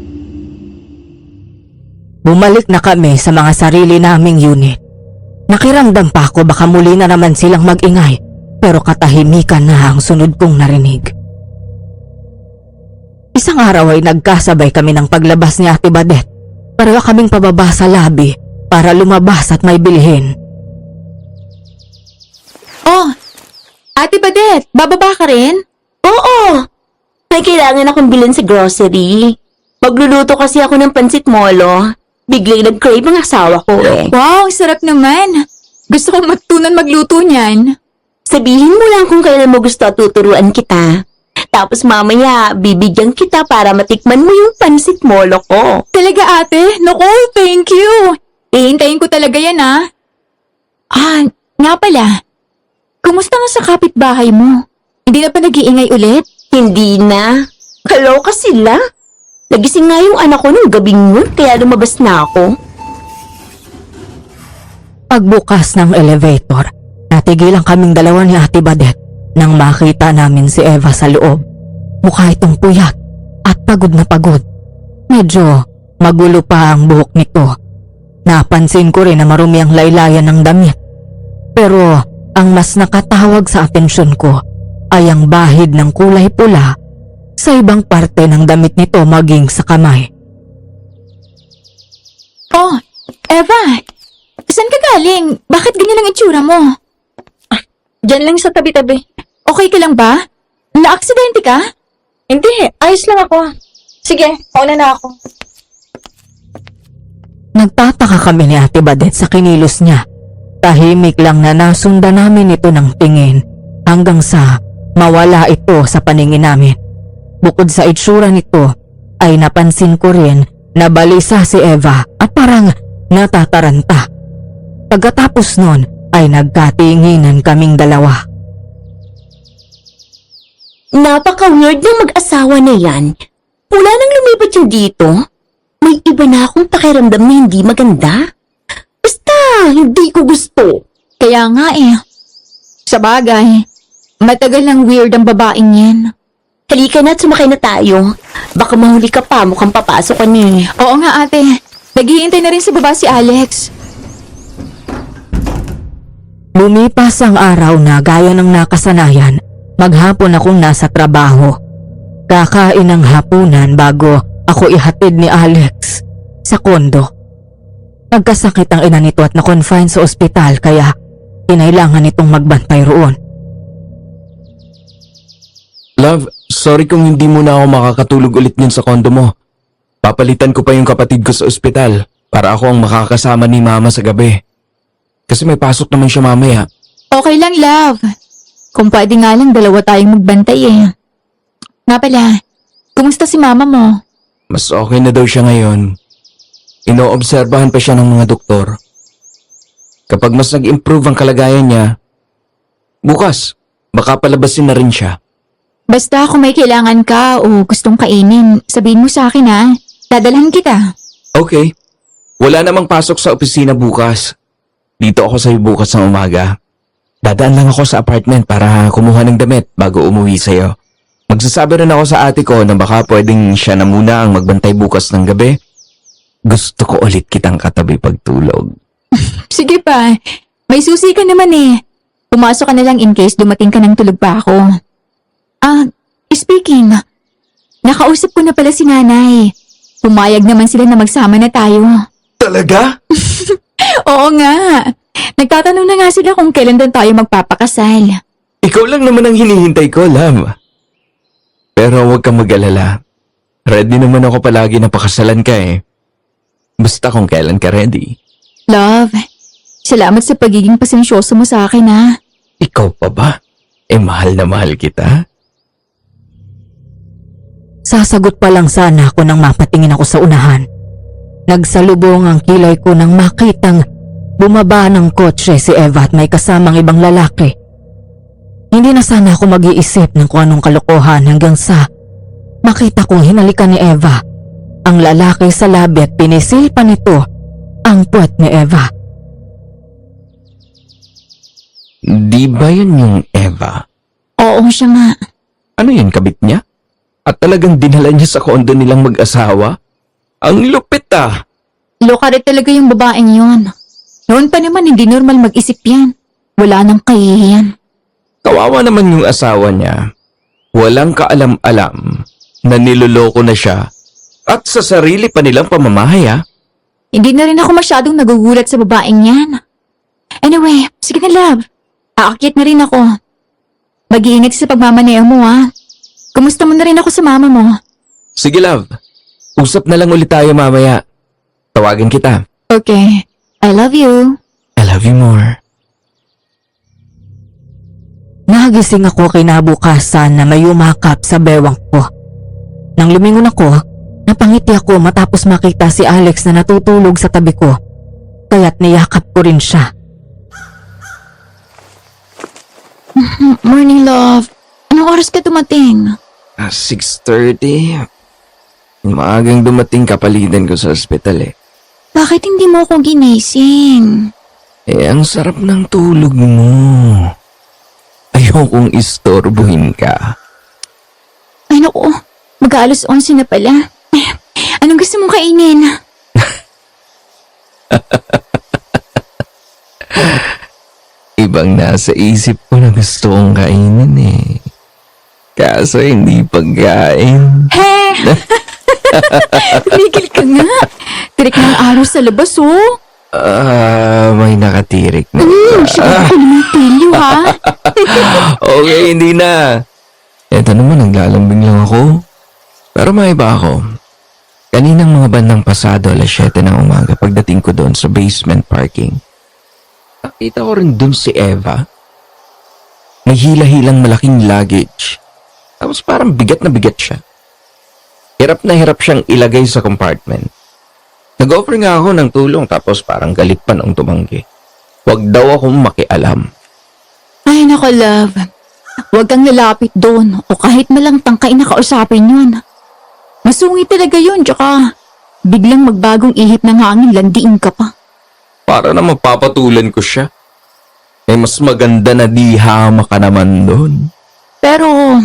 Bumalik na kami sa mga sarili naming unit. Nakiramdam pa ako baka muli na naman silang mag-ingay, pero katahimikan na ang sunod kong narinig. Isang araw ay nagkasabay kami ng paglabas ni Ate Badet. Pareho kaming pababa sa lobby para lumabas at may bilhin. Oh, Ate Badet, bababa ka rin? Oo! May kailangan akong bilhin sa grocery. Magluluto kasi ako ng pansit molo. Biglang nag-crave ang asawa ko eh. Wow, sarap naman. Gusto kong matutunan magluto niyan. Sabihin mo lang kung kailan mo gusto at tuturuan kita. Tapos mamaya, bibigyan kita para matikman mo yung pansit molo ko. Talaga ate? Naku, thank you. Ihintayin ko talaga yan nga pala. Kumusta nga sa kapitbahay mo? Hindi na pa nag-iingay ulit? Hindi na. Kaloka sila. Nagising nga yung anak ko nung gabing yun, kaya lumabas na ako. Pagbukas ng elevator, natigilan kaming dalawa ni Ate Badet nang makita namin si Eva sa loob. Mukha itong puyat at pagod na pagod. Medyo magulo pa ang buhok nito. Napansin ko rin na marumi ang laylayan ng damit. Pero ang mas nakatawag sa atensyon ko ay ang bahid ng kulay pula sa ibang parte ng damit nito maging sa kamay. Oh, Eva, saan ka galing? Bakit ganyan ang itsura mo? Diyan lang sa tabi-tabi. Okay ka lang ba? Na-aksidente ka? Hindi, ayos lang ako. Sige, pauna na ako. Nagtataka kami ni Ate Badet sa kinilos niya. Tahimik lang na nasundan namin ito ng tingin hanggang sa mawala ito sa paningin namin. Bukod sa itsura nito, ay napansin ko rin na balisa si Eva at parang natataranta. Pagkatapos nun ay nagkatinginan kaming dalawa. Napaka-weird ng mag-asawa na yan. Mula nang lumipat yung dito, may iba na akong pakiramdam na hindi maganda. Basta, hindi ko gusto. Kaya nga Sa bagay, matagal ng weird ang babaeng yan. Halika na at sumakay na tayo. Baka mahuli ka pa, mukhang papasok ka ni. Oo nga ate, naghihintay na rin sa baba si Alex. Lumipas ang araw na gaya ng nakasanayan, maghapon akong nasa trabaho. Kakain ng hapunan bago ako ihatid ni Alex sa kondo. Nagkasakit ang ina nito at na-confine sa ospital kaya kinailangan itong magbantay roon. Love, sorry kung hindi mo na ako makakatulog ulit yun sa kondo mo. Papalitan ko pa yung kapatid ko sa ospital para ako ang makakasama ni Mama sa gabi. Kasi may pasok naman siya mamaya. Okay lang, love. Kung pwede nga lang, dalawa tayong magbantay Nga pala, kumusta si mama mo? Mas okay na daw siya ngayon. Inoobserbahan pa siya ng mga doktor. Kapag mas nag-improve ang kalagayan niya, bukas, baka palabasin na rin siya. Basta kung may kailangan ka o gustong kainin, sabihin mo sa akin Dadalhan kita. Okay. Wala namang pasok sa opisina bukas. Dito ako sa'yo bukas ng umaga. Dadaan lang ako sa apartment para kumuha ng damit bago umuwi sa'yo. Magsasabi rin ako sa ate ko na baka pwedeng siya na muna ang magbantay bukas ng gabi. Gusto ko ulit kitang katabi pagtulog. Sige pa, may susi ka naman Pumasok ka na lang in case dumating ka ng tulog pa ako. Speaking, nakausap ko na pala si nanay. Pumayag naman sila na magsama na tayo. Talaga? Oo nga. Nagtatanong na nga sila kung kailan doon tayo magpapakasal. Ikaw lang naman ang hinihintay ko, love. Pero huwag kang mag-alala. Ready naman ako palagi na pakasalan ka Basta kung kailan ka ready. Love, salamat sa pagiging pasensyoso mo sa akin Ikaw pa ba? Mahal na mahal kita. Sasagot pa lang sana ako nang mapatingin ako sa unahan. Nagsalubong ang kilay ko nang makitang bumaba ng kotse si Eva at may kasamang ibang lalaki. Hindi na sana ako mag-iisip ng kung anong kalokohan hanggang sa makita kong hinalikan ni Eva ang lalaki sa labi at pinisil pa nito ang puwet ni Eva. Di ba yun yung Eva? Oo, siya nga. Ano yun, kabit niya? At talagang dinala niya sa kondo nilang mag-asawa? Ang lupit Loka rin talaga yung babaeng yun. Noon pa naman hindi normal mag-isip yan. Wala nang kahihiyan. Kawawa naman yung asawa niya. Walang kaalam-alam na niloloko na siya at sa sarili pa nilang pamamahay Hindi na rin ako masyadong nagugulat sa babaeng yan. Anyway, sige na love. Aakyat na rin ako. Mag-iingat sa pagmamaneo mo ha. Kumusta mo na rin ako sa mama mo? Sige love, usap na lang ulit tayo mamaya. Tawagin kita. Okay. I love you. I love you more. Nagising ako kinabukasan na may umakap sa bewang ko. Nang lumingon ako, napangiti ako matapos makita si Alex na natutulog sa tabi ko. Kaya't niyakap ko rin siya. Morning love. Anong oras ka dumating? 6:30. Maagang dumating kapalitan ko sa ospital eh. Bakit hindi mo ako ginising? Ang sarap ng tulog mo. Ayokong istorbohin ka. Ay naku, mag-aalas 11 na pala. Anong gusto mong kainin? Ibang nasa isip ko na gusto kong kainin eh. Kaso hindi pagkain. He! Tumigil ka nga. Tirik ng araw sa labas oh. May nakatirik na. Siya ko naman pilyo ha. Okay, hindi na. Eto naman, naglalambing lang ako. Pero may iba ako. Kaninang mga bandang pasado, 7:00 ng umaga, pagdating ko doon sa basement parking. Nakita ko rin doon si Eva. May hila-hilang malaking luggage. Tapos parang bigat na bigat siya. Hirap na hirap siyang ilagay sa compartment. Nag-offer nga ako ng tulong tapos parang galit pa nung tumanggi. Huwag daw akong makialam. Ay nako love. Huwag kang lalapit doon o kahit malang tangkay na kausapin yun. Masungit talaga yun tsaka biglang magbagong ihip ng hangin landiin ka pa. Para na mapapatulan ko siya. Mas maganda na di hama ka naman doon. Pero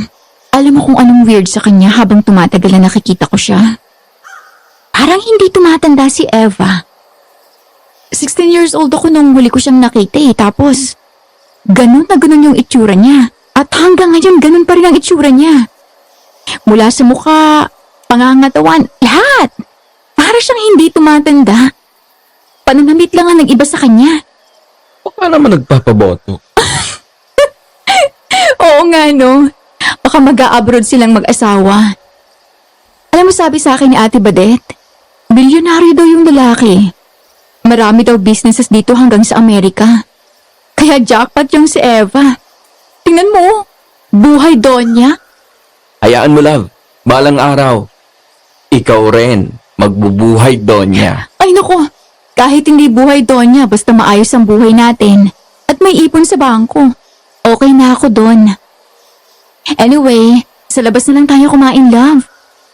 alam mo kung anong weird sa kanya habang tumatagal na nakikita ko siya? Parang hindi tumatanda si Eva. 16 years old ako nung huli ko siyang nakita tapos ganun na ganun yung itsura niya. At hanggang ngayon ganun pa rin ang itsura niya. Mula sa mukha, pangangatawan, lahat. Para siyang hindi tumatanda. Pananamit lang ang nag-iba sa kanya. Baka naman nagpapaboto. Oo nga no. Baka mag-a-abroad silang mag-asawa. Alam mo sabi sa akin ni Ate Badet, bilyonaryo daw yung lalaki. Marami daw businesses dito hanggang sa Amerika. Kaya jackpot yung si Eva. Tingnan mo, buhay Donya. Hayaan mo, love. Balang araw. Ikaw rin, magbubuhay, Donya. Ay nako, kahit hindi buhay Donya, basta maayos ang buhay natin. At may ipon sa bangko. Okay na ako doon. Anyway, sa labas na lang tayo kumain, love.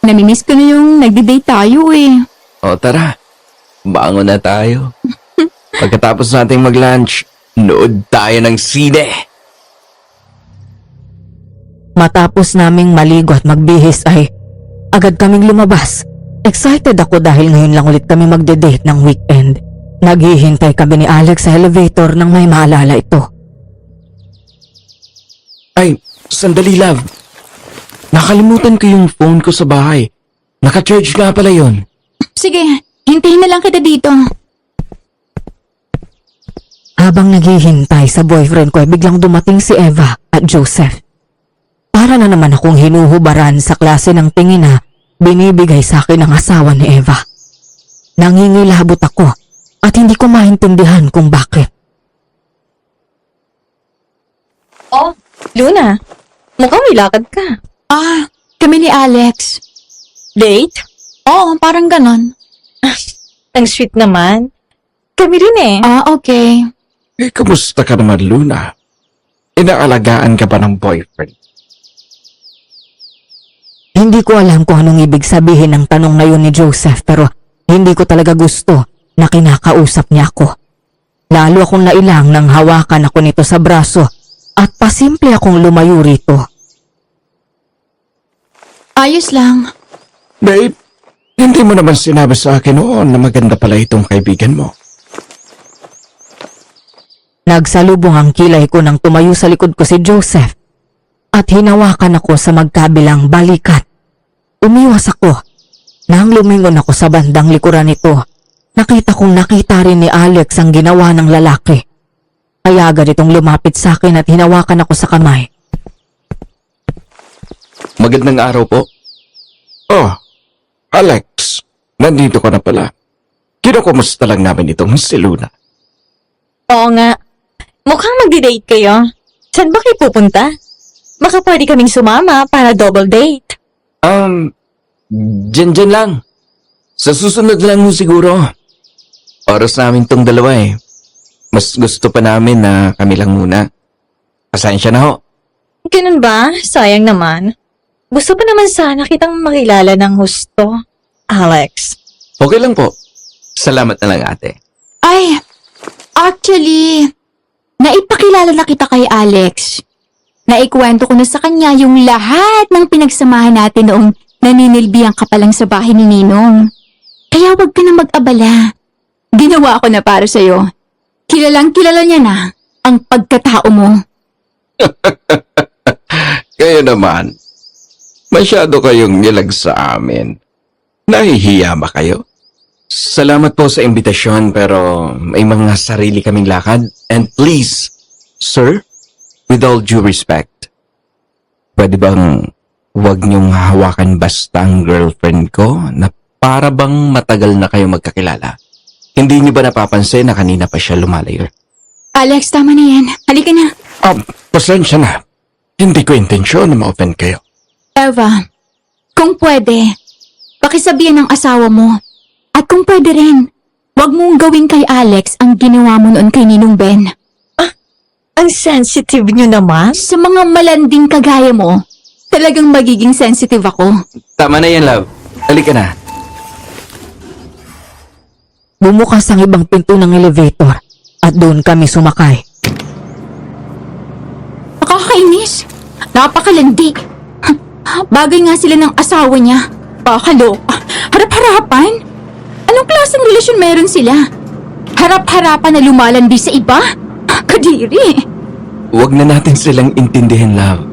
Namimiss ko na yung nagde-date tayo eh. O tara, bangon na tayo. Pagkatapos nating mag-lunch, nood tayo ng sine. Matapos naming maligo at magbihis ay agad kaming lumabas. Excited ako dahil ngayon lang ulit kami magde-date ng weekend. Naghihintay kami ni Alex sa elevator nang may maalala ito. Ay, sandali, love. Nakalimutan ko yung phone ko sa bahay. Naka-charge nga pala yun. Sige, hintayin na lang kita dito. Habang naghihintay sa boyfriend ko ay biglang dumating si Eva at Joseph. Para na naman akong hinuhubaran sa klase ng tingin na binibigay sa akin ng asawa ni Eva. Nangingilabot ako at hindi ko maintindihan kung bakit. Oh, Luna, mukhang may lakad ka. Kami ni Alex. Date? Oo, parang ganon. Ang sweet naman. Kami rin eh. Okay. Kamusta ka naman, Luna? Inaalagaan ka ba ng boyfriend? Hindi ko alam kung anong ibig sabihin ng tanong na yun ni Joseph pero hindi ko talaga gusto na kinakausap niya ako. Lalo akong nailang nang hawakan ako nito sa braso at pasimple akong lumayo rito. Ayos lang. Babe, hindi mo naman sinabi sa akin noon na maganda pala itong kaibigan mo. Nagsalubong ang kilay ko nang tumayo sa likod ko si Joseph at hinawakan ako sa magkabilang balikat. Umiwas ako nang lumingon ako sa bandang likuran nito nakita rin ni Alex ang ginawa ng lalaki. Kaya agad itong lumapit sa akin at hinawakan ako sa kamay. Magandang araw po. Oh, Alex, nandito ka na pala. Kinukumusta lang namin itong si Luna. Oo nga. Mukhang magdi-date kayo. Saan ba kayo pupunta? Baka pwede kaming sumama para double date. Dyan lang. Sa susunod lang mo siguro. Oras namin tong dalawa eh. Mas gusto pa namin na kami lang muna. Pasensya na ho. Ganun ba? Sayang naman. Gusto pa naman sana kitang makilala ng husto. Alex. Okay lang po. Salamat na lang ate. Ay, actually, naipakilala na kita kay Alex. Naikwento ko na sa kanya yung lahat ng pinagsamahan natin noong naninilbihan ka pa lang sa bahay ni Ninong. Kaya wag ka na mag-abala. Ginawa ko na para sa'yo. Kilalang kilala niya na ang pagkatao mo. Kayo naman. Masyado kayong nilag sa amin. Nahihiya ba kayo? Salamat po sa imbitasyon pero may mga sarili kaming lakad. And please, sir, with all due respect, pwede bang huwag niyong hawakan basta ang girlfriend ko na para bang matagal na kayo magkakilala? Hindi niyo ba napapansin na kanina pa siya lumalayo? Alex, tama na yan. Halika na. Pasensya na. Hindi ko intensyon na ma-offend kayo. Eva, kung pwede, pakisabihan ng asawa mo. At kung pwede rin, wag mong gawin kay Alex ang ginawa mo noon kay Ninong Ben. Ang sensitive niyo naman. Sa mga malanding kagaya mo, talagang magiging sensitive ako. Tama na yan, love. Halika na. Bumukas ang ibang pinto ng elevator at doon kami sumakay. Nakakainis. Napakalandi. Bagay nga sila ng asawa niya. Pakaloka. Harap-harapan? Anong klaseng relasyon meron sila? Harap-harapan na lumalandi sa iba? Kadiri. Huwag na natin silang intindihin, love.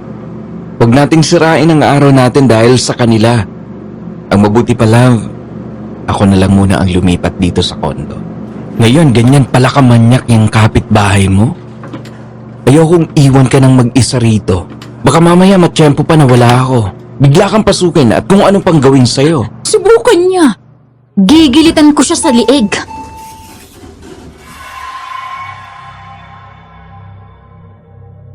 Huwag nating sirain ang araw natin dahil sa kanila. Ang mabuti pa, love, ako na lang muna ang lumipat dito sa kondo. Ngayon, ganyan pala kamanyak yung kapitbahay mo. Ayokong iwan ka ng mag-isa rito. Baka mamaya matsyempo pa na wala ako. Bigla kang pasukin at kung anong pang gawin sa'yo. Subukan niya. Gigilitan ko siya sa liig.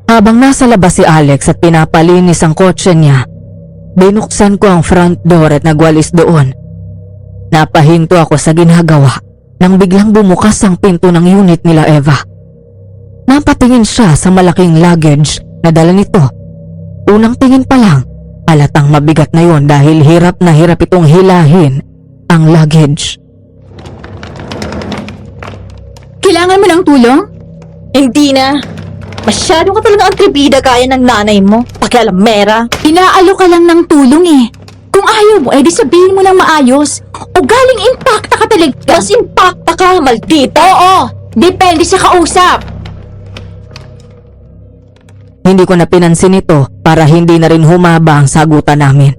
Habang nasa labas si Alex at pinapalinis ang kotse niya, binuksan ko ang front door at nagwalis doon. Napahinto ako sa ginagawa nang biglang bumukas ang pinto ng unit nila Eva. Napatingin siya sa malaking luggage na dala nito. Unang tingin pa lang, halatang mabigat na yon dahil hirap na hirap itong hilahin ang luggage. Kailangan mo ng tulong? Hindi na. Masyado ka talaga agribida kaya ng nanay mo. Pakialamera. Inaalo ka lang ng tulong eh. Kung ayaw mo, edi sabihin mo ng maayos. O galing impacta ka talaga. Mas impacta ka, maldita. Oo, depende sa kausap. Hindi ko na pinansin ito para hindi na rin humaba ang sagutan namin.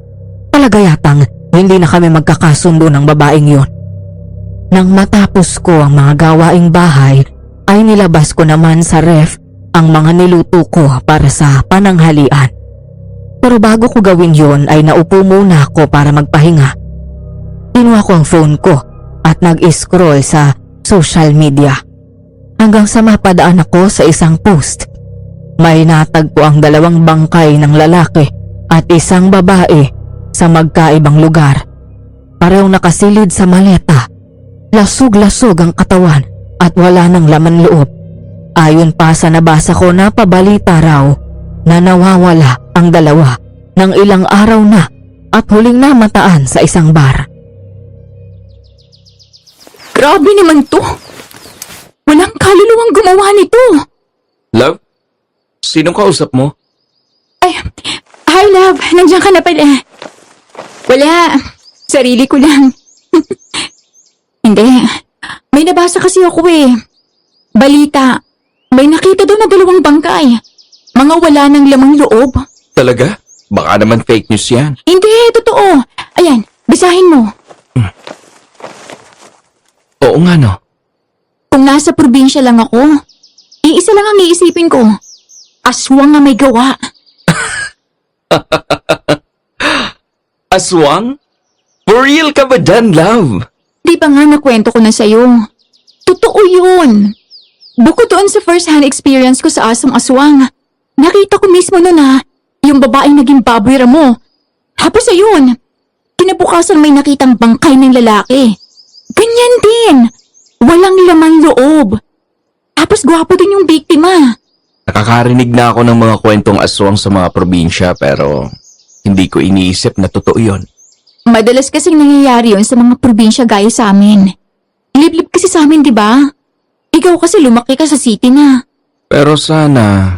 Talaga yatang hindi na kami magkakasundo ng babaeng yon. Nang matapos ko ang mga gawaing bahay, ay nilabas ko naman sa ref ang mga niluto ko para sa pananghalian. Pero bago ko gawin yon ay naupo muna ako para magpahinga. Kinuha ko ang phone ko at nag-scroll sa social media. Hanggang sa mapadaan ako sa isang post. May natagpo ang 2 bangkay ng lalaki at isang babae sa magkaibang lugar. Parehong nakasilid sa maleta. Lasog-lasog ang katawan at wala ng laman loob. Ayon pa sa nabasa ko na pabalita raw na nawawala ang 2 ng ilang araw na at huling namataan sa isang bar. Grabe naman to. Walang kaluluwang gumawa nito. Love, sinong kausap mo? Ay, hi love, nandiyan ka na pala. Wala, sarili ko lang. Hindi, may nabasa kasi ako eh. Balita, may nakita doon na 2 bangkay. Mga wala ng lamang loob. Talaga? Baka naman fake news yan. Hindi, totoo. Ayan, basahin mo. Oo Oo nga no. Kung nasa probinsya lang ako, iisa lang ang iisipin ko. Aswang na may gawa. Aswang? For real ka ba dyan, love? Di ba nga nakwento ko na sa'yo? Totoo yun. Bukod doon sa first-hand experience ko sa asong aswang, nakita ko mismo noon na yung babaeng naging baboy mo. Tapos ayun, kinabukasan may nakitang bangkay ng lalaki. Ganyan din. Walang laman loob. Tapos gwapo din yung biktima. Nakakarinig na ako ng mga kwentong aswang sa mga probinsya pero hindi ko iniisip na totoo yun. Madalas kasing nangyayari yun sa mga probinsya gaya sa amin. Liblib kasi sa amin, di ba? Ikaw kasi lumaki ka sa city na. Pero sana,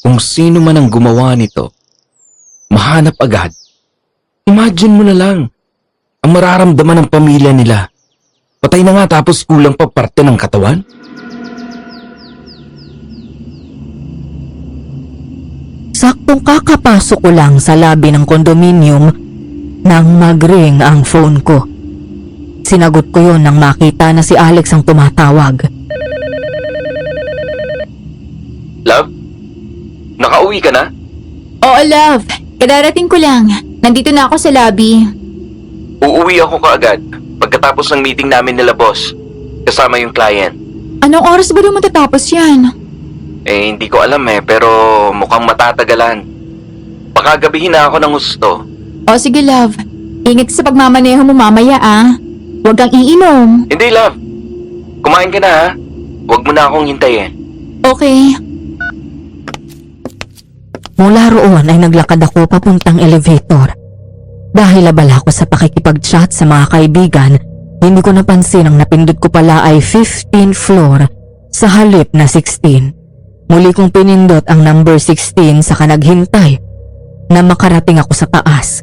kung sino man ang gumawa nito, mahanap agad. Imagine mo na lang, ang mararamdaman ng pamilya nila. Patay na nga tapos kulang pa parte ng katawan? Saktong kakapasok ko lang sa labi ng kondominium nang mag-ring ang phone ko. Sinagot ko yon nang makita na si Alex ang tumatawag. Love? Nakauwi ka na? Oo, love. Kadarating ko lang. Nandito na ako sa lobby. Uuwi ako kaagad pagkatapos ng meeting namin nila boss, kasama yung client. Anong oras ba daw matatapos yan? Hindi ko alam pero mukhang matatagalan. Pakagabihin na ako ng gusto. O sige, love. Ingat sa pagmamaneho mo mamaya, ah. Huwag kang iinom. Hindi, love. Kumain ka na, ha? Huwag mo na akong hintayin. Okay. Mula roon ay naglakad ako papuntang elevator. Dahil abala ako sa pakikipag-chat sa mga kaibigan, hindi ko napansin ang napindot ko pala ay 15th floor sa halip na 16. Muli kong pinindot ang number 16 sa naghintay na makarating ako sa taas.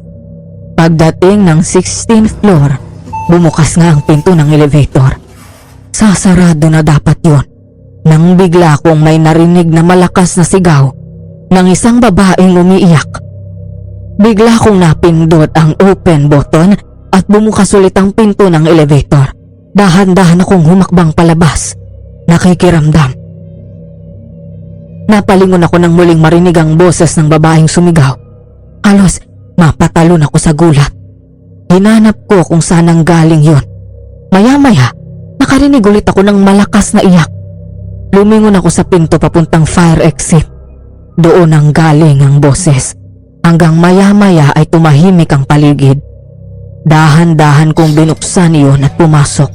Pagdating ng 16th floor, bumukas nga ang pinto ng elevator. Sasarado na dapat yun nang bigla kong may narinig na malakas na sigaw ng isang babaeng umiiyak. Bigla kong napindot ang open button at bumukas ulit ang pinto ng elevator. Dahan-dahan akong humakbang palabas, nakikiramdam. Napalingon ako nang muling marinig ang boses ng babaeng sumigaw. Halos mapatalon ako sa gulat. Hinanap ko kung saan ang galing yun. Maya-maya, nakarinig ulit ako ng malakas na iyak. Lumingon ako sa pinto papuntang fire exit. Doon ang galing ang boses. Hanggang maya-maya ay tumahimik ang paligid. Dahan-dahan kong binuksan iyon at pumasok.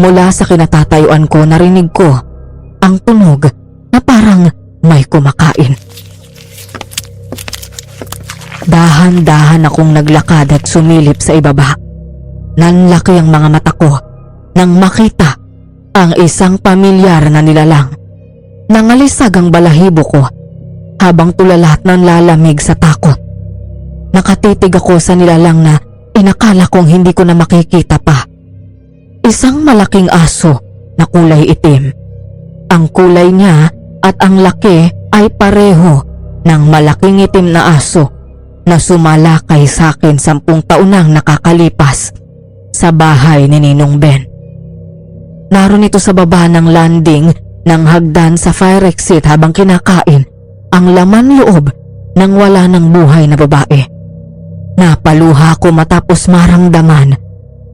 Mula sa kinatatayuan ko, narinig ko ang tunog na parang may kumakain. Dahan-dahan akong naglakad at sumilip sa ibaba. Nanlaki ang mga mata ko nang makita ang isang pamilyar na nilalang. Nangalisag ang balahibo ko habang tulala at nanlalamig sa takot. Nakatitig ako sa nilalang na inakala kong hindi ko na makikita pa. Isang malaking aso na kulay itim. Ang kulay niya at ang laki ay pareho ng malaking itim na aso na sumalakay sa akin 10 taon nang nakakalipas sa bahay ni Ninong Ben. Naroon ito sa baba ng landing ng hagdan sa fire exit habang kinakain ang laman loob ng wala ng buhay na babae. Napaluha ko matapos maramdaman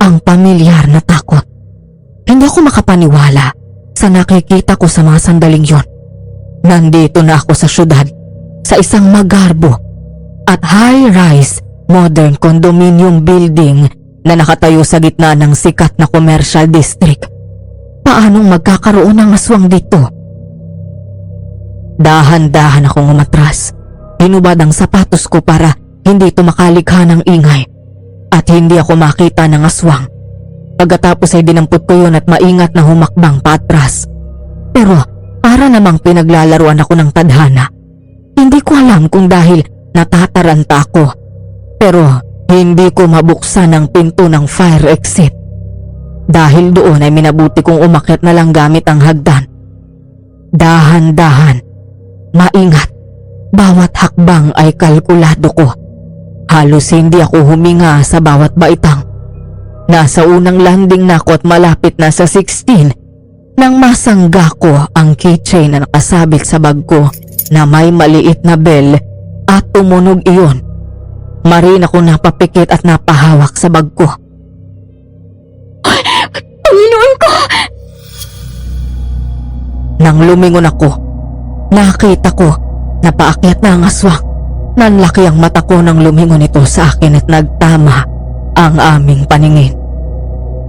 ang pamilyar na takot. Hindi ako makapaniwala sa nakikita ko sa mga sandaling yon. Nandito na ako sa syudad, sa isang magarbo at high-rise modern condominium building na nakatayo sa gitna ng sikat na commercial district. Paanong magkakaroon ng aswang dito? Dahan-dahan akong umatras. Hinubad ang sapatos ko para hindi ito makalikha ng ingay at hindi ako makita ng aswang. Pagkatapos ay dinampot ko yun at maingat na humakbang patras. Pero para namang pinaglalaruan ako ng tadhana. Hindi ko alam kung dahil natataranta ako. Pero hindi ko mabuksan ang pinto ng fire exit. Dahil doon ay minabuti kong umakyat na lang gamit ang hagdan. Dahan-dahan, maingat, bawat hakbang ay kalkulado ko. Halos hindi ako huminga sa bawat baitang. Nasa unang landing na ako at malapit na sa 16 nang masangga ko ang keychain na nakasabit sa bag ko na may maliit na bell at tumunog iyon. Marin ako napapikit at napahawak sa bag ko. Panginoon ko! Nang lumingon ako, nakita ko na paakyat na ang aswang. Nanlaki ang mata ko nang lumingon ito sa akin at nagtama ang aming paningin.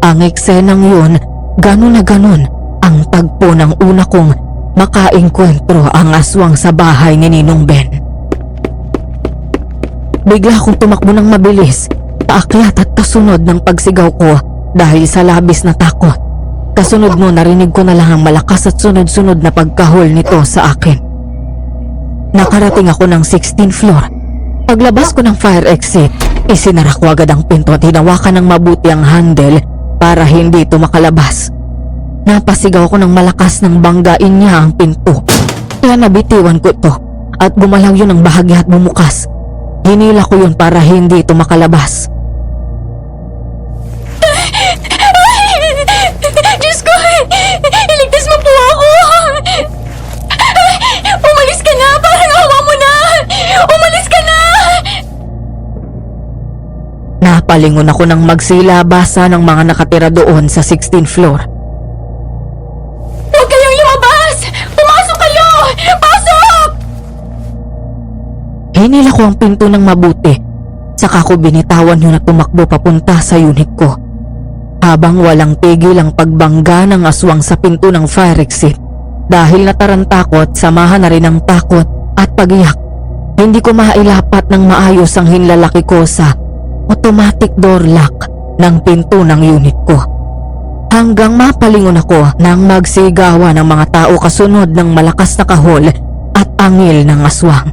Ang eksenang yun, ganon na ganon ang tagpo ng una kong makaengkwentro ang aswang sa bahay ni Ninong Ben. Bigla akong tumakbo ng mabilis, paakyat at kasunod ng pagsigaw ko dahil sa labis na takot. Kasunod mo narinig ko na lang ang malakas at sunod-sunod na pagkahol nito sa akin. Nakarating ako ng 16th floor. Paglabas ko ng fire exit, isinara ko agad ang pinto at hinawakan ng mabuti ang handle para hindi ito makalabas. Napasigaw ko ng malakas nang banggain niya ang pinto. Kaya nabitiwan ko ito at gumalaw yun ng bahagya at bumukas. Hinila ko yun para hindi ito makalabas. Diyos ko! Iligtas mo po ako! Umalis ka na! Parang awa mo na! Umalis ka na! Napalingon ako ng magsilabasa ng mga nakatira doon sa 16th floor. Huwag kayong lumabas! Pumasok kayo! Pasok! Hinila ko ang pinto ng mabuti. Saka ko binitawan yun at tumakbo papunta sa unit ko. Habang walang tigil ang pagbangga ng aswang sa pinto ng fire exit. Dahil nataranta ko at samahan na rin ang takot at pagiyak. Hindi ko mailapat ng maayos ang hinlalaki ko sa automatic door lock ng pinto ng unit ko. Hanggang mapalingon ako nang magsigawa ng mga tao kasunod ng malakas na kahol at angil ng aswang.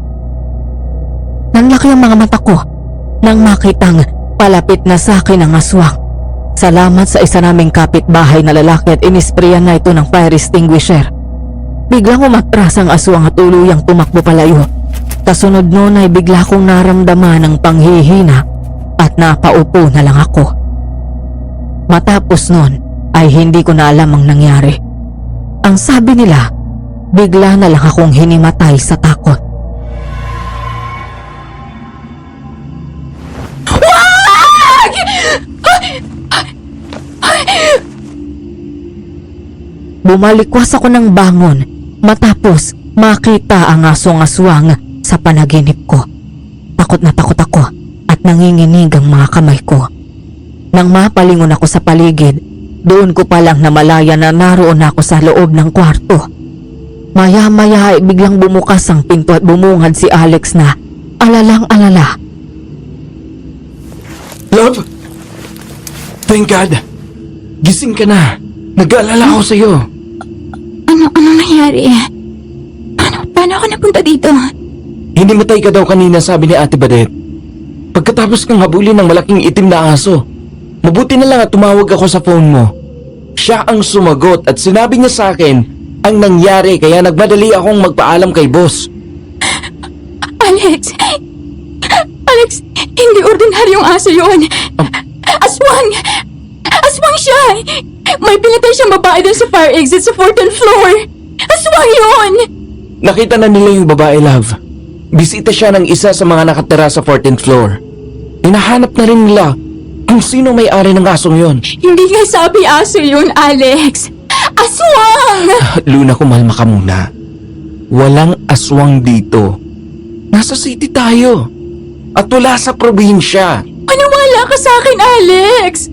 Nanlaki ang mga mata ko nang makitang palapit na sa akin ang aswang. Salamat sa isa naming kapitbahay na lalaki at inisprayan na ito ng fire extinguisher. Biglang umatras ang aswang at tuluyang tumakbo palayo. Kasunod noon ay bigla kong naramdaman ng panghihina at napaupo na lang ako. Matapos noon ay hindi ko na alam ang nangyari. Ang sabi nila, bigla na lang akong hinimatay sa takot. Bumalikwas ako ng bangon matapos makita ang aswang-aswang sa panaginip ko. Takot na takot ako at nanginginig ang mga kamay ko. Nang mapalingon ako sa paligid, doon ko palang namalaya na naroon ako sa loob ng kwarto. Maya-maya ay biglang bumukas ang pinto at bumungad si Alex na alalang-alala. Love! Thank God! Gising ka na! Nag-aalala ako sa'yo! Ano nangyari? Paano ako napunta dito? Hinimatay ka daw kanina, sabi ni Ate Badet. Pagkatapos kang habulin ng malaking itim na aso. Mabuti na lang at tumawag ako sa phone mo. Siya ang sumagot at sinabi niya sa akin ang nangyari kaya nagmadali akong magpaalam kay boss. Alex, hindi ordinaryong aso yun. Aswang! Aswang siya! May pinatay siyang babae dun sa fire exit sa 14th floor. Aswang yun! Nakita na nila yung babae, love. Bisita siya ng isa sa mga nakatira sa 14th floor. Hinahanap na rin nila kung sino may-ari ng asong yon. Hindi nga sabi aso yun, Alex. Aswang! Luna, kumalma ka muna. Walang aswang dito. Nasa city tayo. At wala sa probinsya. Maniwala ka sa akin, Alex.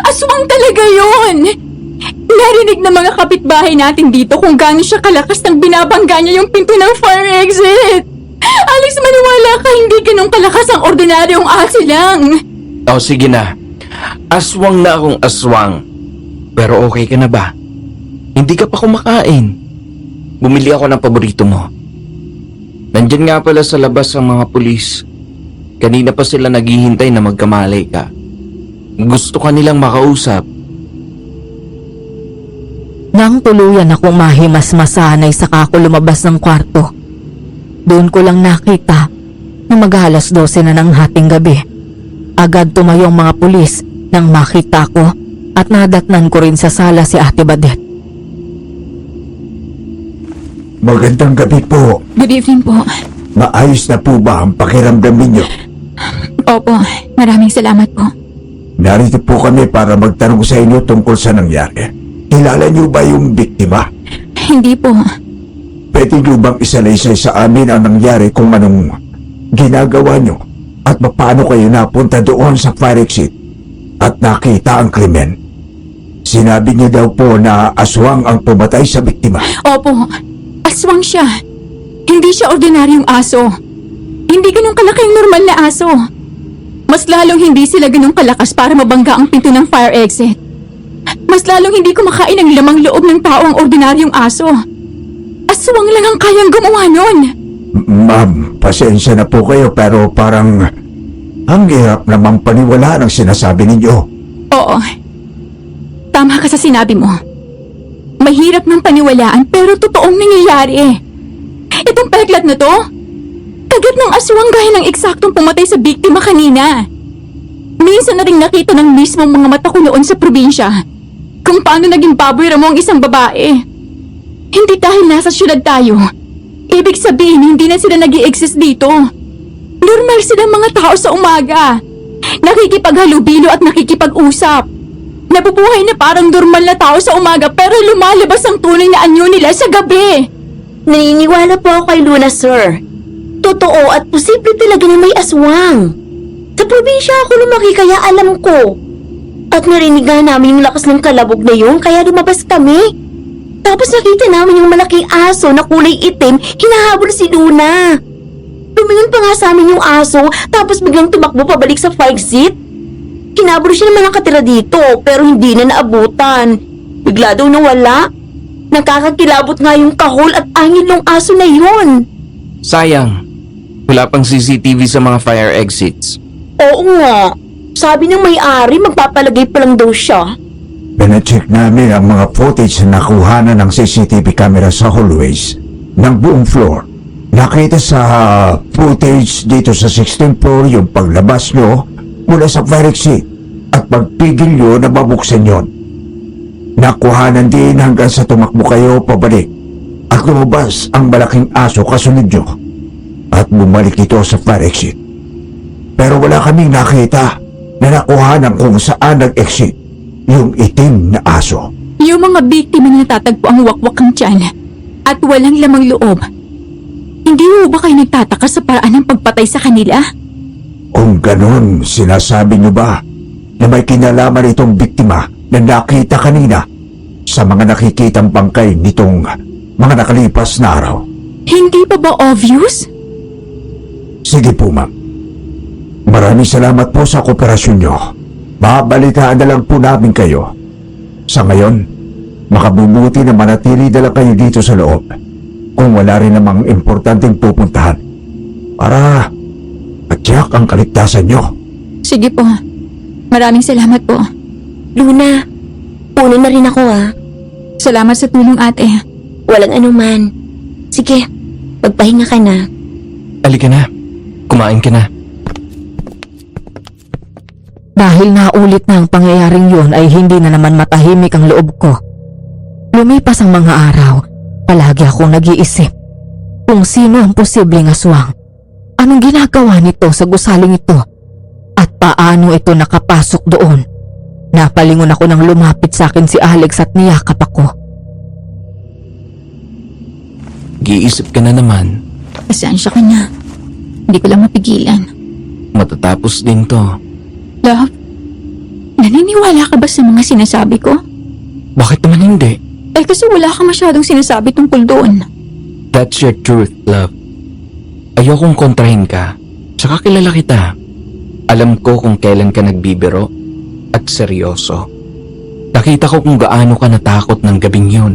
Aswang talaga yun. Narinig ng mga kapitbahay natin dito kung gaano siya kalakas nang binabangga niya yung pinto ng fire exit. Alex, maniwala ka, hindi ganun kalakas ang ordinaryong aso lang. O sige na. Aswang na akong aswang. Pero okay ka na ba? Hindi ka pa kumakain. Bumili ako ng paborito mo. Nandyan nga pala sa labas ang mga pulis. Kanina pa sila naghihintay na magkamalay ka. Gusto ka nilang makausap. Nang tuluyan akong mahimas-masanay saka ako lumabas ng kwarto. Doon ko lang nakita na mag-alas 12 na ng hating gabi. Agad tumayo ang mga pulis nang makita ko at nadatnan ko rin sa sala si Ate Badet. Magandang gabi po. Good evening po. Maayos na po ba ang pakiramdam ninyo? Opo, maraming salamat po. Narito po kami para magtanong sa inyo tungkol sa nangyari. Kilala niyo ba yung biktima? Hindi po. Pwede niyo bang isalaysay sa amin ang nangyari kung anong ginagawa niyo at paano kayo napunta doon sa fire exit at nakita ang krimen? Sinabi niyo daw po na aswang ang pumatay sa biktima. Opo, aswang siya. Hindi siya ordinaryong aso. Hindi ganun kalaki ang normal na aso. Mas lalong hindi sila ganun kalakas para mabangga ang pinto ng fire exit. Mas lalong hindi kumakain ng lamang loob ng tao ang ordinaryong aso. Aswang lang ang kayang gumawa nun. Ma'am, pasensya na po kayo pero parang ang hirap namang paniwala ng sinasabi ninyo. Oo. Tama ka sa sinabi mo. Mahirap ng paniwalaan pero totoong nangyayari. Itong peklat na to, kagat ng aswang gaya ng eksaktong pumatay sa biktima kanina. Minsan na rin nakita ng mismong mga mata ko noon sa probinsya kung paano naging baboy ramo ang isang babae. Hindi dahil nasa syudad tayo, ibig sabihin hindi na sila nag-i-exist dito. Normal silang mga tao sa umaga. Nakikipaghalubilo at nakikipag-usap. Nabubuhay na parang normal na tao sa umaga pero lumalabas ang tunay na anyo nila sa gabi. Naniniwala po ako kay Luna, sir. Totoo at posible talaga na may aswang. Sa probinsya ako lumaki kaya alam ko. At narinig nga namin yung lakas ng kalabog na yun kaya lumabas kami. Tapos nakita namin yung malaking aso na kulay itim hinahabol si Luna. Lumingon pa nga sa amin yung aso tapos biglang tumakbo pabalik sa fire exit. Kinabro siya ng mga katira dito pero hindi na naabutan. Bigla daw nawala. Nakakakilabot nga yung kahol at angin ng aso na yun. Sayang, wala pang CCTV sa mga fire exits. Oo nga. Sabi ng may-ari magpapalagay pa lang daw siya. Pinacheck namin ang mga footage na nakuhanan ng CCTV camera sa hallways ng buong floor. Nakita sa footage dito sa 16th floor yung paglabas nyo mula sa fire exit at pagpigil nyo na mabuksan yon. Nakuhanan din hanggang sa tumakbo kayo pabalik at lumabas ang malaking aso kasunod nyo at bumalik ito sa fire exit. Pero wala kaming nakita na nakuhanan kung saan nag-exit yung itim na aso. Yung mga biktima na natatagpo ang wakwak ang tiyan at walang lamang loob. Hindi mo ba kayo nagtataka sa paraan ng pagpatay sa kanila? Kung ganon, sinasabi nyo ba na may kinalaman itong biktima na nakita kanina sa mga nakikitang bangkay nitong mga nakalipas na araw? Hindi pa ba obvious? Sige po, ma'am. Maraming salamat po sa kooperasyon nyo. Babalitaan na lang po namin kayo. Sa ngayon, makabubuti na manatili na lang kayo dito sa loob kung wala rin namang importanteng pupuntahan para atyak ang kaligtasan nyo. Sige po. Maraming salamat po. Luna, una na rin ako Salamat sa tulong, ate. Walang anuman. Sige, magpahinga ka na. Halika na, kumain ka na. Dahil naulit na ang pangyayaring yun ay hindi na naman matahimik ang loob ko. Lumipas ang mga araw, palagi akong nag-iisip kung sino ang posibleng aswang. Anong ginagawa nito sa gusaling ito? At paano ito nakapasok doon? Napalingon ako nang lumapit sa akin si Alex at niyakap ako. Giisip ka na naman, Pasensya ka na. Hindi ko lang mapigilan. matatapos din to. Love, naniniwala ka ba sa mga sinasabi ko? Bakit naman hindi? Eh kasi wala ka masyadong sinasabi tungkol doon. That's your truth, love. Ayokong kontrahin ka. Tsaka kilala kita. Alam ko kung kailan ka nagbibiro at seryoso. Nakita ko kung gaano ka natakot ng gabing yun.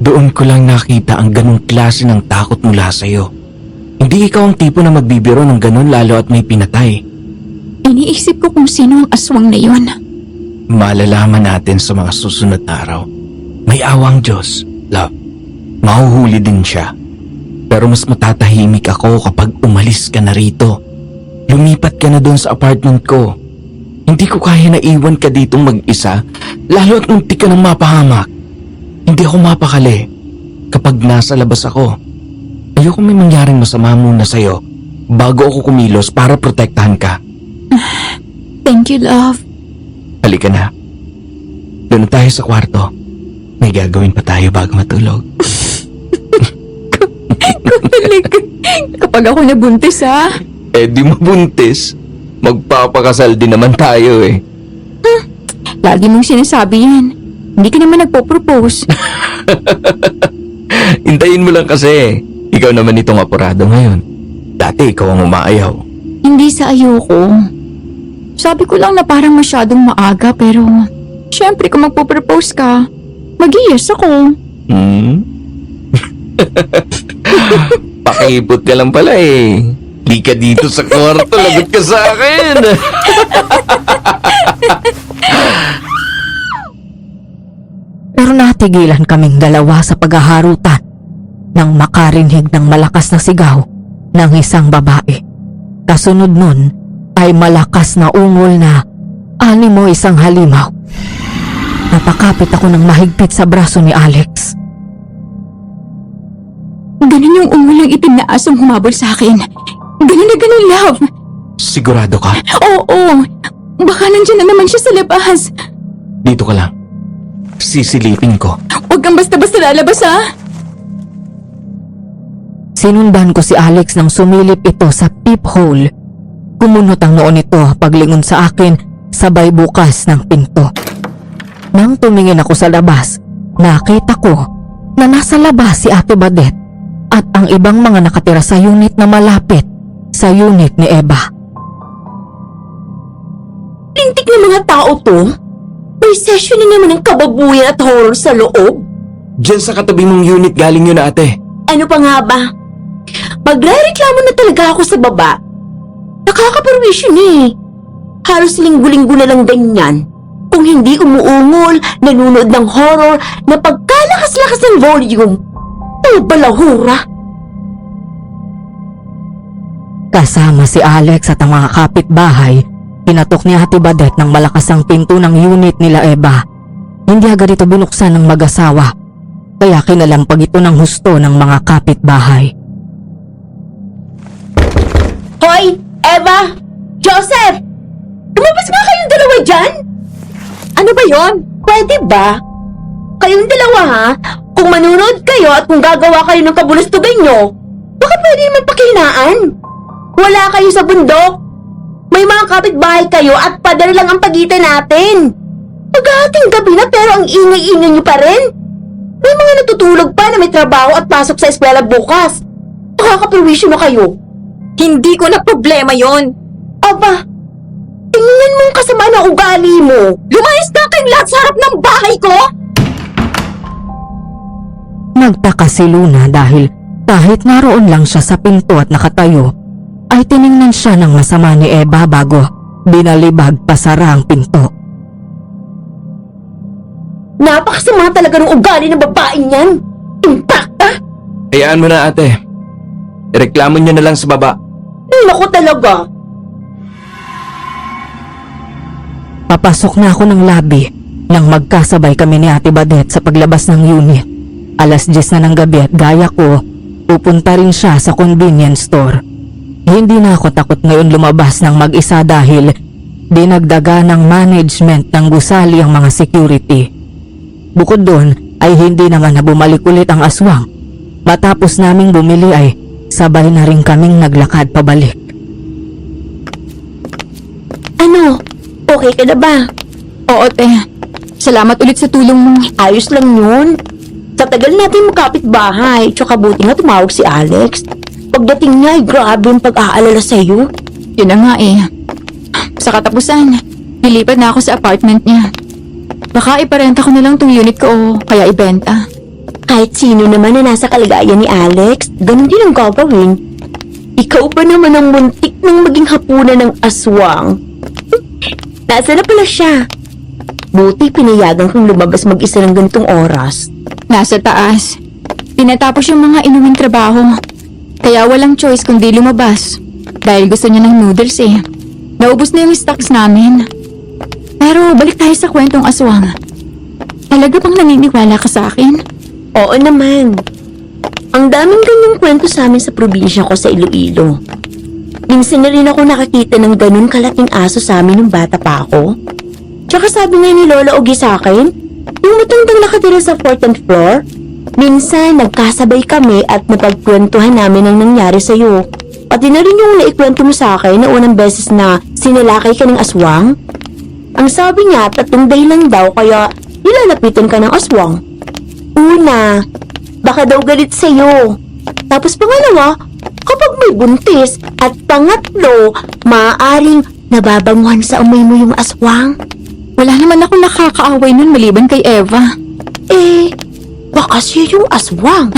Doon ko lang nakita ang ganong klase ng takot mula sa'yo. Hindi ikaw ang tipo na magbibiro ng ganon lalo at may pinatay. Iniisip ko kung sino ang aswang na yun. Malalaman natin sa mga susunod na araw. May awang Diyos, love. Mahuhuli din siya. Pero mas matatahimik ako kapag umalis ka na rito. Lumipat ka na doon sa apartment ko. Hindi ko kaya na iwan ka ditong mag-isa, lalo at muntik ka ng mapahamak. Hindi ako mapakali kapag nasa labas ako. Ayoko may mangyaring masama muna sa'yo bago ako kumilos para protektahan ka. Thank you, love. Halika na. Doon na tayo sa kwarto. May gagawin pa tayo bago matulog. Kapag ako nabuntis, ha? Eh di mabuntis. Magpapakasal din naman tayo eh. Lagi mong sinasabi yan. Hindi ka naman nagpo-propose. Hintayin mo lang kasi. Ikaw naman itong apurado ngayon. Dati ikaw ang umaayaw. Hindi sa ayoko. Sabi ko lang na parang masyadong maaga pero syempre kung magpo-propose ka, mag-yes ako. Pakipot ka lang pala eh. Di ka dito sa kwarto, lagot ka sa akin. Pero natigilan kaming dalawa sa paghaharutan nang makarinig ng malakas na sigaw ng isang babae. Kasunod nun ay malakas na ungol na animo isang halimaw. Napakapit ako ng mahigpit sa braso ni Alex. Ganun yung umulang itim na asong humabol sa akin. Ganun na ganun, love. Sigurado ka? Oo. Baka nandiyan na naman siya sa labas. Dito ka lang. Sisilipin ko. Huwag kang basta-basta lalabas, ha? Sinundan ko si Alex nang sumilip ito sa peephole. Kumunot ang noon nito paglingon sa akin sabay bukas ng pinto. Nang tumingin ako sa labas, nakita ko na nasa labas si Ate Badet at ang ibang mga nakatira sa unit na malapit sa unit ni Eva. Lintik ng mga tao to. May session na naman ng kababuyan at horror sa loob. Diyan sa katabi mong unit galing yun, ate. Ano pa nga ba? Magre-reklamo na talaga ako sa baba. Nakakaperwisyon eh. Halos linggo-linggo na lang ganyan. Kung hindi umuungol, nanonood ng horror na pagkalakas-lakas ng volume. Ano balahura? Kasama si Alex at ang mga kapitbahay, pinatok ni Ate Badet ng malakas ang pinto ng unit nila Eva. Hindi agad ito binuksan ng mag-asawa, kaya kinalampag ito ng husto ng mga kapitbahay. Hoy! Eva! Joseph! Lumabas nga kayong dalawa dyan! Ano ba yon? Pwede ba? Kayong dalawa ha? Kung manunod kayo at kung gagawa kayo ng kabulustugan nyo, baka pwede naman pakihinaan. Wala kayo sa bundok. May mga kapitbahay kayo at pader lang ang pagitan natin. Paghahating gabi na pero ang ingay-ingay nyo pa rin. May mga natutulog pa na may trabaho at pasok sa eskwela bukas. Nakakaperwisyo na kayo. Hindi ko na problema yon. Aba, tingnan mo ang kasama na ugali mo. Lumayas na kayong lahat sa harap ng bahay ko! Nagtaka si Luna dahil kahit naroon lang siya sa pinto at nakatayo, ay tiningnan siya ng masama ni Eva bago binalibag pasara ang pinto. Napakasama talaga ng ugali ng babaeng yan. Impacta! Hayaan mo na, ate. Ireklamo niyo na lang sa baba. Naku talaga. Papasok na ako ng lobby nang magkasabay kami ni Ate Badet sa paglabas ng unit. 10:00 na ng gabi at gaya ko, pupunta rin siya sa convenience store. Hindi na ako takot ngayon lumabas ng mag-isa dahil dinagdaga ng management ng gusali ang mga security. Bukod doon ay hindi naman na bumalik ulit ang aswang. Matapos naming bumili ay sabay na rin kaming naglakad pabalik. Ano? Okay ka na ba? Oo, te. Salamat ulit sa tulong mo. Ayos lang yun. Sa tagal natin magkapit-bahay, tsaka buti nga tumawag si Alex. Pagdating niya ay grabe yung pag-aalala sa'yo. Yun na nga eh. Sa katapusan, nilipat na ako sa apartment niya. Baka iparenta ko na lang tong unit ko o kaya ibenta. Kahit sino naman na nasa kalagayan ni Alex, ganun din ang gagawin. Ikaw pa naman ang muntik ng maging hapunan ng aswang. Nasaan na pala siya? Buti pinayagan kong lumabas mag-isa ng ganitong oras. Nasa taas. Tinatapos yung mga inuming trabaho. Kaya walang choice kundi lumabas. Dahil gusto niya ng noodles eh. Naubos na yung stocks namin. Pero balik tayo sa kwentong aswang. Talaga bang naniniwala ka sa akin? Oo naman. Ang daming ganyang kwento sa amin sa probinsya ko sa Iloilo. Minsan na rin ako nakakita ng ganun kalaking aso sa amin nung bata pa ako. Tsaka sabi nga ni Lola Ogie sa akin, yung matandang nakatira sa 4th floor, minsan nagkasabay kami at napagkwentuhan namin ang nangyari sa'yo. Pati na rin yung naikwento mo sa akin na unang beses na sinalakay ka ng aswang. Ang sabi niya, 3 dahilan daw kaya nilalapitan ka ng aswang. Una, baka daw galit sa'yo. Tapos pangalawa, kapag may buntis. At pangatlo, maaaring nababanguhan sa amoy mo yung aswang. Wala naman ako nakakaaway nun maliban kay Eva. Baka siya yung aswang.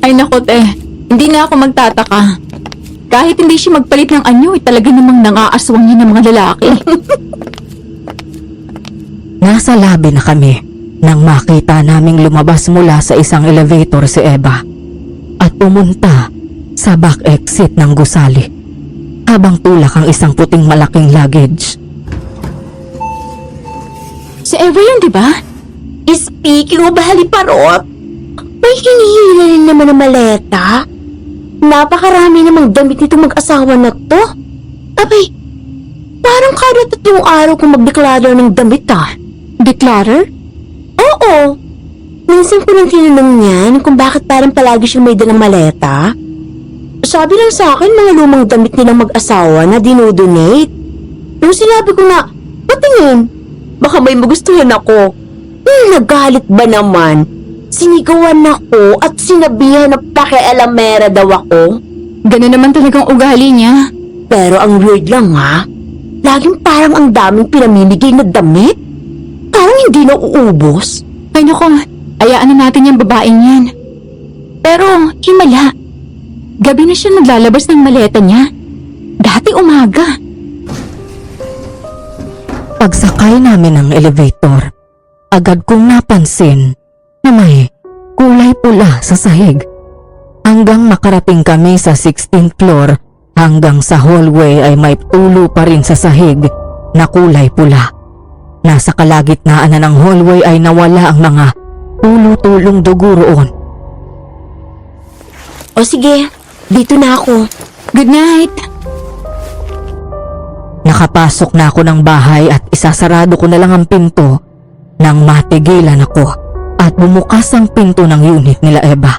Ay nako te, hindi na ako magtataka. Kahit hindi siya magpalit ng anyo, talaga namang nangaaswang niya ng mga lalaki. Nasa labi na kami nang makita naming lumabas mula sa isang elevator si Eva at pumunta sa back exit ng gusali habang tulak ang isang puting malaking luggage. Si Eva yun, di ba? Speaking of haliparot, may hinihila rin naman na maleta. Napakarami namang damit nitong mag-asawa na to. Abay, parang kada 3 araw kung mag-declare ng damit Declarer? Oo. Minsan ko nang tinanong niyan kung bakit parang palagi siyang may dalang maleta. Sabi lang sa akin mga lumang damit nilang mag-asawa na dinodonate. Nung sinabi ko na, patingin, baka may magustuhan ako. Nagalit ba naman? Sinigawan ako at sinabihan na pakialamera daw ako. Ganun naman talagang ugali niya. Pero ang weird lang laging parang ang daming pinamimigay na damit. Parang hindi na uubos. Ay nako, ayaan na natin yung babaeng yan. Pero, himala. Gabi na siya naglalabas ng maleta niya. Dati umaga. Pagsakay namin ng elevator, agad kong napansin na may kulay pula sa sahig. Hanggang makarating kami sa 16th floor, hanggang sa hallway ay may tulo pa rin sa sahig na kulay pula. Nasa kalagitnaan na ng hallway ay nawala ang mga tulo-tulong dugo roon. O sige, dito na ako. Good night. Nakapasok na ako ng bahay at isasarado ko na lang ang pinto nang matigilan ako at bumukas ang pinto ng unit nila Eva.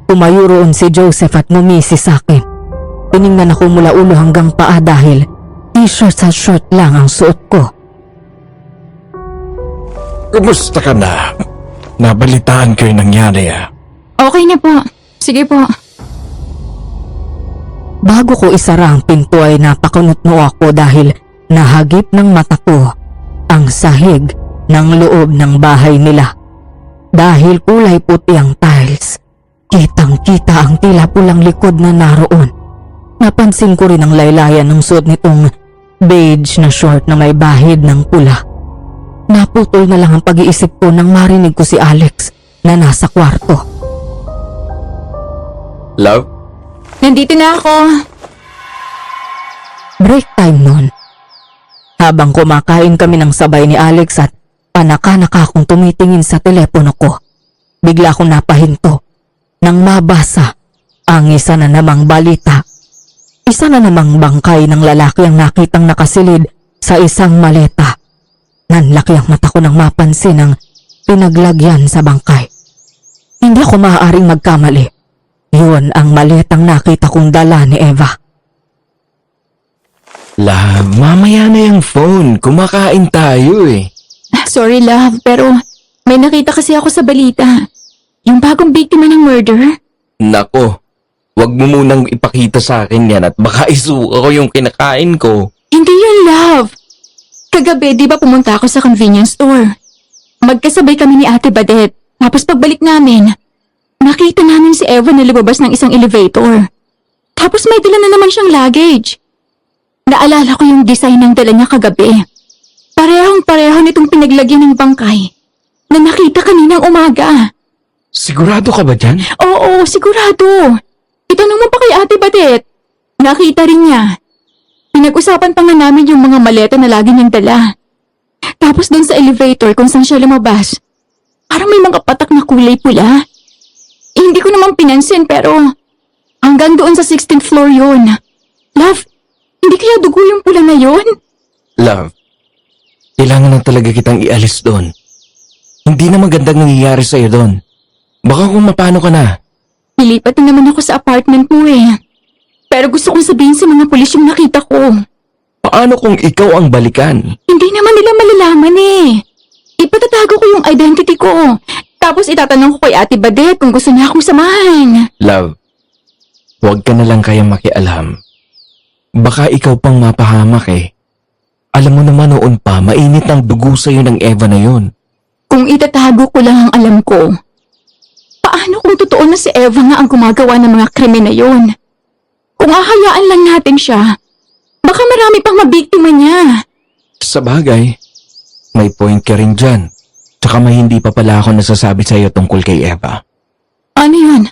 Tumayo roon si Joseph at ngumisi sa akin. Tiningnan ako mula ulo hanggang paa dahil t-shirt at short lang ang suot ko. Kumusta ka na? Nabalitaan ko yung nangyari Okay na po. Sige po. Bago ko isara ang pinto ay napakunotno ako dahil nahagip ng mata ko ang sahig ng loob ng bahay nila. Dahil kulay puti ang tiles, kitang-kita ang tila pulang likod na naroon. Napansin ko rin ang laylayan ng suot nitong beige na short na may bahid ng pula. Naputol na lang ang pag-iisip ko nang marinig ko si Alex na nasa kwarto. Love? Nandito na ako. Break time nun. Habang kumakain kami ng sabay ni Alex at panaka-naka akong tumitingin sa telepono ko, bigla akong napahinto nang mabasa ang isa na namang balita. Isa na namang bangkay ng lalaki ang nakitang nakasilid sa isang maleta. Nanlaki ang mata ko nang mapansin ang pinaglagyan sa bangkay. Hindi ako maaaring magkamali. Yun ang maletang nakita kong dala ni Eva. Love, mamaya na yung phone. Kumakain tayo Sorry love, pero may nakita kasi ako sa balita. Yung bagong biktima ng murder. Nako, wag mo munang ipakita sa akin yan at baka isuka ko yung kinakain ko. Hindi yun love. Kagabi, di ba pumunta ako sa convenience store? Magkasabay kami ni Ate Badet. Tapos pagbalik namin, nakita namin si Eva na lumabas ng isang elevator. Tapos may dala na naman siyang luggage. Naalala ko yung design ng dala niya kagabi. Parehong-pareho nitong pinaglagyan ng bangkay na nakita kaninang umaga. Sigurado ka ba dyan? Oo, sigurado. Itanong mo pa kay Ate Badet. Nakita rin niya. Pinag-usapan pa nga namin yung mga maleta na lagi niyang dala. Tapos doon sa elevator kung saan siya lumabas, parang may mga patak na kulay pula. Hindi ko naman pinansin pero hanggang doon sa 16th floor yun. Love, hindi kaya dugo yung pula na yun? Love, kailangan na talaga kitang ialis doon. Hindi na magandang nangyayari sa'yo doon. Baka kung mapano ka na. Lilipat na naman ako sa apartment mo eh. Pero gusto kong sabihin sa mga pulis yung nakita ko. Paano kung ikaw ang balikan? Hindi naman nila malalaman eh. Ipatatago ko yung identity ko. Tapos itatanong ko kay Ate Badet kung gusto niya akong samahan. Love, huwag ka na lang kayang makialam. Baka ikaw pang mapahamak eh. Alam mo naman noon pa, mainit ang dugo sa'yo ng Eva na yon. Kung itatago ko lang ang alam ko, paano kung totoo na si Eva nga ang gumagawa ng mga krimen na yon? Kung ahayaan lang natin siya, baka marami pang mabiktima niya. Sa bagay, may point ka rin dyan. Tsaka may hindi pa pala ako nasasabi sa'yo tungkol kay Eva. Ano yun?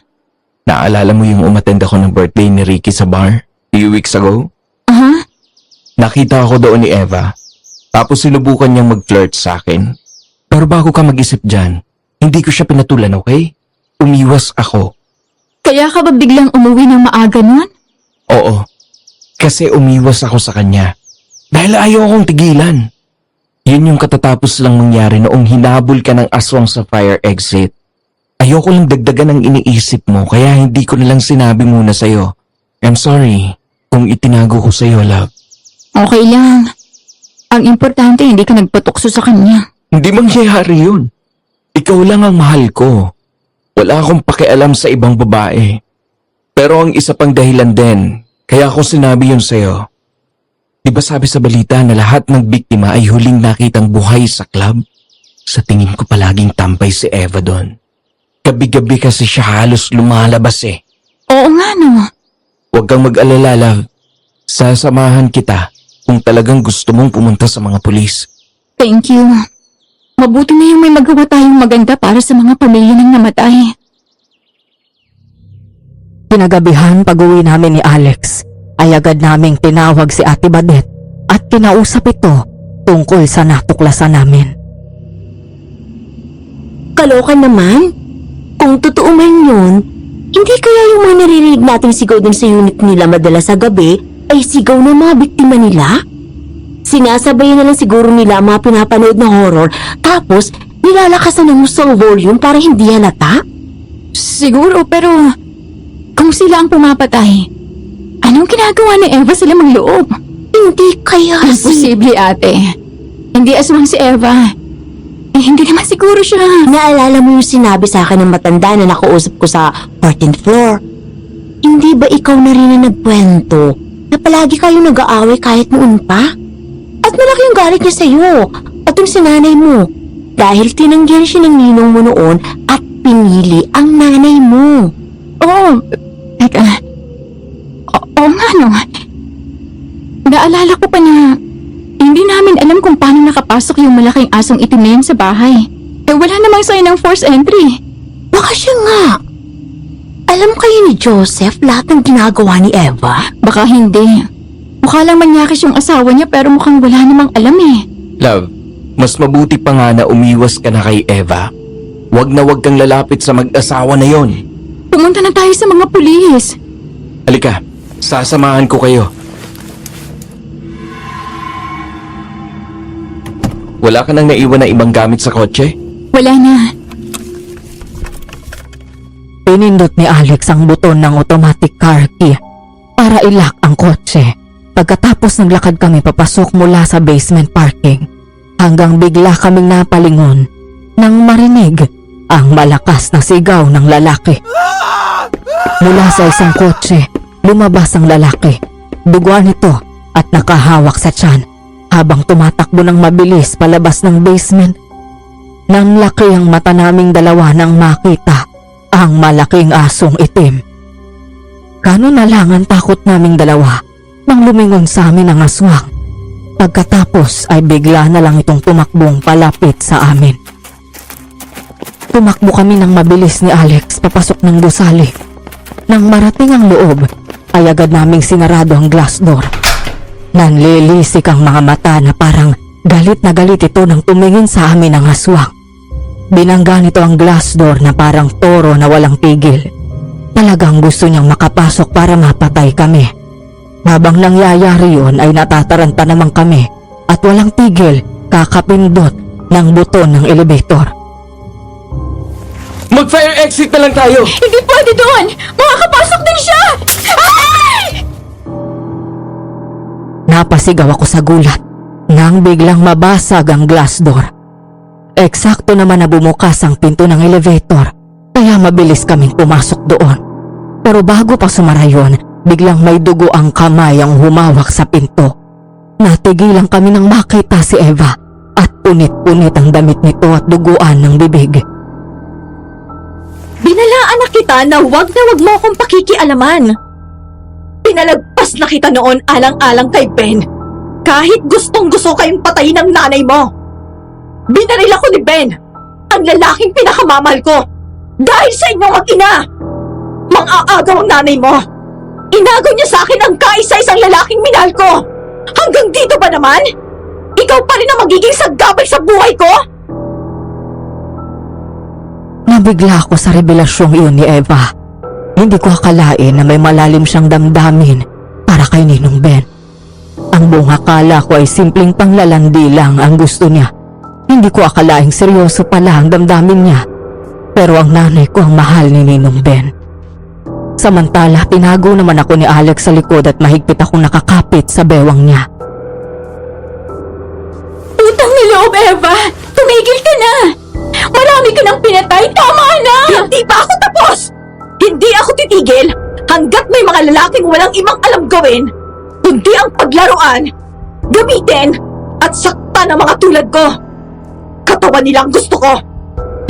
Naalala mo yung umattend ako ng birthday ni Ricky sa bar? Few weeks ago? Aha? Nakita ako doon ni Eva. Tapos sinubukan niyang mag-flirt sa akin. Pero bago ka mag-isip dyan, hindi ko siya pinatulan, okay? Umiwas ako. Kaya ka ba biglang umuwi ng maaga nun? Oo. Kasi umiwas ako sa kanya. Dahil ayaw akong tigilan. Yun yung katatapos lang nangyari noong hinabol ka ng aswang sa fire exit. Ayoko lang dagdagan ang iniisip mo kaya hindi ko nalang sinabi muna sa'yo. I'm sorry kung itinago ko sa'yo, love. Okay lang. Ang importante hindi ka nagpatukso sa kanya. Hindi mangyayari yun. Ikaw lang ang mahal ko. Wala akong pakialam sa ibang babae. Pero ang isa pang dahilan din, kaya ako sinabi yun sa'yo. Di ba sabi sa balita na lahat ng biktima ay huling nakitang buhay sa club? Sa tingin ko palaging tampay si Eva doon. Gabi-gabi kasi siya halos lumalabas eh. Oo nga no. Huwag kang mag-alala, love. Sasamahan kita kung talagang gusto mong pumunta sa mga pulis. Thank you. Mabuti na yung may magawa tayong maganda para sa mga pamilya ng namatay. Kinagabihan pag-uwi namin ni Alex, ay agad naming tinawag si Ate Badet at kinausap ito tungkol sa natuklasan namin. Kaloka naman. Kung totoo man yun, hindi kaya yung mga naririnig nating sigaw dun sa unit nila madalas sa gabi ay sigaw ng mga biktima nila? Sinasabayan na lang siguro nila ang mga pinapanood na horror tapos nilalakasan ng gusto ang volume para hindi halata? Siguro pero kung sila ang pumapatay, anong ginagawa ni Eva sa lamang loob? Hindi kaya Imposible ate. Hindi aswang si Eva. Hindi naman siguro siya. Naalala mo yung sinabi sa akin ng matanda na nakausap ko sa 14th floor? Hindi ba ikaw na rin ang nagkwento na palagi kayong nag-aaway kahit noon pa? At malaki yung galit niya sa'yo at yung sinanay mo dahil tinanggihan siya ng ninong mo noon at pinili ang nanay mo. Oo. Teka. Oo nga no. Naalala ko pa na hindi namin alam kung paano nakapasok yung malaking asong itim na yun sa bahay. Wala namang sign ng forced entry. Baka siya nga. Alam kayo ni Joseph lahat ng ginagawa ni Eva? Baka hindi. Mukha lang manyakis yung asawa niya pero mukhang wala namang alam eh. Love, mas mabuti pa nga na umiwas ka na kay Eva. Huwag na huwag kang lalapit sa mag-asawa na yon. Pumunta na tayo sa mga pulis. Halika, sasamahan ko kayo. Wala ka nang naiwan na ibang gamit sa kotse? Wala na. Pinindot ni Alex ang buton ng automatic car key para i-lock ang kotse. Pagkatapos naglakad kami papasok mula sa basement parking hanggang bigla kaming napalingon nang marinig ang malakas na sigaw ng lalaki. Mula sa isang kotse, lumabas ang lalaki. Duguan ito at nakahawak sa tiyan habang tumatakbo ng mabilis palabas ng basement. Nanlaki ang mata naming dalawa nang makita ang malaking asong itim. Gano'n na lang ang takot naming dalawa nang lumingon sa amin ang aswang. Pagkatapos ay bigla na lang itong tumakbong palapit sa amin. Tumakbo kami ng mabilis ni Alex papasok ng gusali. Nang marating ang loob, ay agad naming sinarado ang glass door. Nanlilisik ang mga mata na parang Galit na galit ito nang tumingin sa amin ang aswang. Binangga nito ang glass door na parang toro na walang tigil. Talagang gusto niyang makapasok para mapatay kami. Habang nangyayari yun ay natataranta naman kami at walang tigil kakapindot ng buton ng elevator. Mag-fire exit na lang tayo! Hindi pwede doon! Makakapasok din siya! Ay! Napasigaw ako sa gulat nang biglang mabasag ang glass door. Eksakto naman na bumukas ang pinto ng elevator kaya mabilis kaming pumasok doon. Pero bago pa sumara yun, biglang may dugo ang kamay ang humawak sa pinto. Natigilan kami nang makita si Eva at punit-punit ang damit nito at duguan ng bibig. Binalaan na kita na wag mo akong pakikialaman. Pinalagpas na kita noon alang-alang kay Ben. Kahit gustong-gusto kayong patayin ng nanay mo. Binaril ako ni Ben, ang lalaking pinakamamahal ko. Dahil sa inyong mag-ina. Mang-aagaw ang nanay mo. Inagaw niya sa akin ang kaisa-isang lalaking minahal ko. Hanggang dito ba naman? Ikaw pa rin ang magiging saggabay sa buhay ko? Nabigla ako sa revelasyong iyon ni Eva. Hindi ko akalain na may malalim siyang damdamin para kay Ninong Ben. Ang buong akala ko ay simpleng panglalandi lang ang gusto niya. Hindi ko akalaing seryoso pala ang damdamin niya. Pero ang nanay ko ang mahal ni Ninong Ben. Samantala, tinago naman ako ni Alex sa likod at mahigpit akong nakakapit sa bewang niya. Utang ni loob, Eva! Tumigil ka na! Marami ka nang pinatay! Tama na! Hindi pa ako tapos! Hindi ako titigil hanggat may mga lalaking walang ibang alam gawin kundi ang paglaruan, gamitin at saktan ng mga tulad ko. Katawan nilang gusto ko.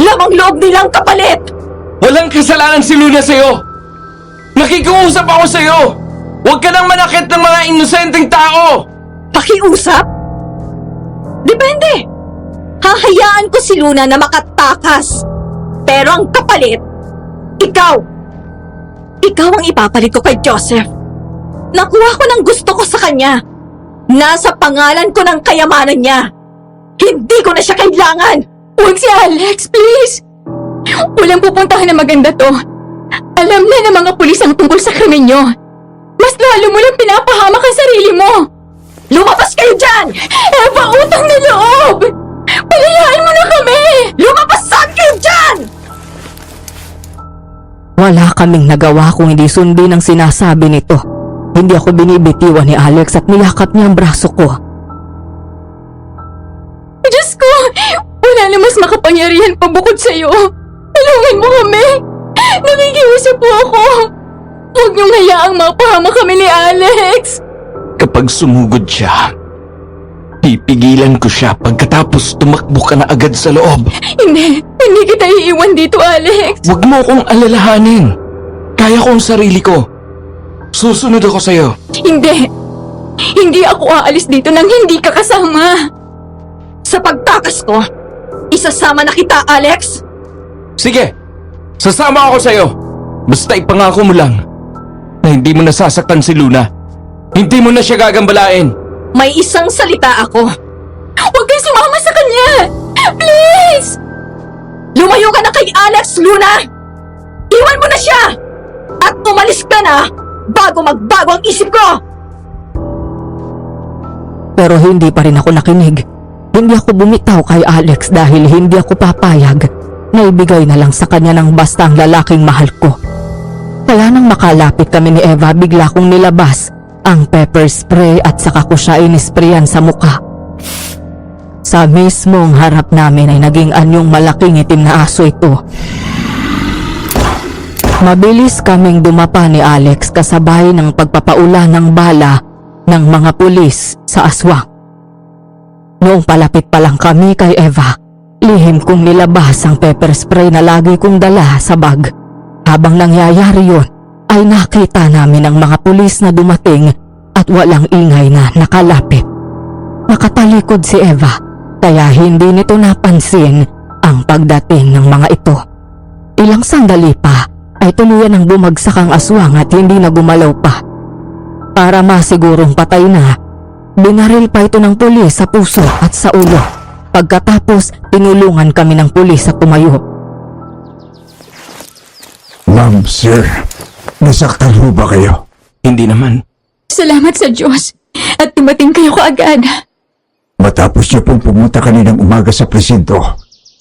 Lamang loob nilang kapalit. Walang kasalanan si Luna sa'yo! Nakikiusap ako sa'yo! Huwag ka nang manakit ng mga inosenteng tao! Pakiusap? Depende. Hahayaan ko si Luna na makatakas. Pero ang kapalit, ikaw. Ikaw ang ipapalit ko kay Joseph. Nakuha ko ng gusto ko sa kanya. Nasa pangalan ko ng kayamanan niya. Hindi ko na siya kailangan. Huwag si Alex, please! Walang pupuntahan na maganda to. Alam na ng mga pulis ang tungkol sa krimen nyo. Mas lalo mo lang pinapahamak ang sarili mo. Lumabas kayo dyan! Eva, utang na loob! Palayain mo na kami! Lumabas saan kayo dyan! Wala kaming nagawa kung hindi sundin ang sinasabi nito. Hindi ako binibitiwan ni Alex at niyakap niya ang braso ko. Diyos ko! Wala na mas makapangyarihan pa bukod sa'yo. Tulungan mo kami! Nakikiusap po ako! Huwag niyong hayaang mapahama kami ni Alex! Kapag sumugod siya, pipigilan ko siya pagkatapos tumakbo ka na agad sa loob. Hindi kita iiwan dito, Alex! Huwag mo akong alalahanin. Kaya ko ang sarili ko. Susunod ako sa'yo. Hindi ako aalis dito nang hindi ka kasama. Sa pagtakas ko, isasama na kita, Alex! Sige, sasama ako sa'yo. Basta ipangako mo lang na hindi mo nasasaktan si Luna. Hindi mo na siya gagambalain. May isang salita ako. Huwag kang sumama sa kanya! Please! Lumayo ka na kay Alex, Luna! Iwan mo na siya! At umalis ka na bago magbago ang isip ko! Pero hindi pa rin ako nakinig. Hindi ako bumitaw kay Alex dahil hindi ako papayag na ibigay na lang sa kanya ng basta ang lalaking mahal ko. Kaya nang makalapit kami ni Eva, bigla kong nilabas ang pepper spray at saka ko siya inisprayan sa mukha. Sa mismong harap namin ay naging anyong malaking itim na aso ito. Mabilis kaming dumapa ni Alex kasabay ng pagpapaula ng bala ng mga pulis sa aswang. Noong palapit pa lang kami kay Eva, lihim kong nilabas ang pepper spray na lagi kong dala sa bag. Habang nangyayari yun, ay nakita namin ang mga pulis na dumating at walang ingay na nakalapit. Nakatalikod si Eva, kaya hindi nito napansin ang pagdating ng mga ito. Ilang sandali pa ay tuluyan ang bumagsak ang aswang at hindi na gumalaw pa. Para masigurong patay na, Binaril pa ito ng pulis sa puso at sa ulo. Pagkatapos, tinulungan kami ng pulis sa tumayo. Ma'am, sir, nasaktan ho ba kayo? Hindi naman. Salamat sa Diyos at dumating kayo kaagad. Matapos niyo pong pumunta kaninang umaga sa presinto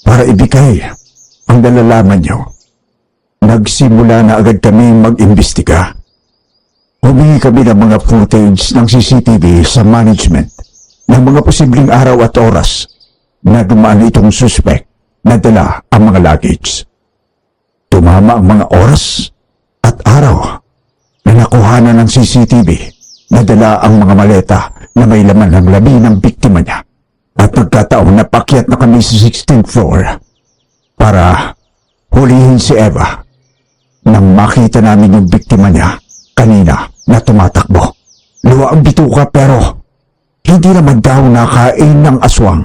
para ibigay ang nalalaman niyo, nagsimula na agad kami mag-imbestiga. Humingi kami ng mga footage ng CCTV sa management ng mga posibleng araw at oras na dumaan itong suspect na dala ang mga luggage. Tumama ang mga oras at araw na nakuhanan ng CCTV na dala ang mga maleta na may laman ng labi ng biktima niya. At nagkataon na pakyat na kami sa 16th floor para hulihin si Eva nang makita namin yung biktima niya kanina na tumatakbo. Luwa ang bituka pero hindi naman daw nakain ng aswang.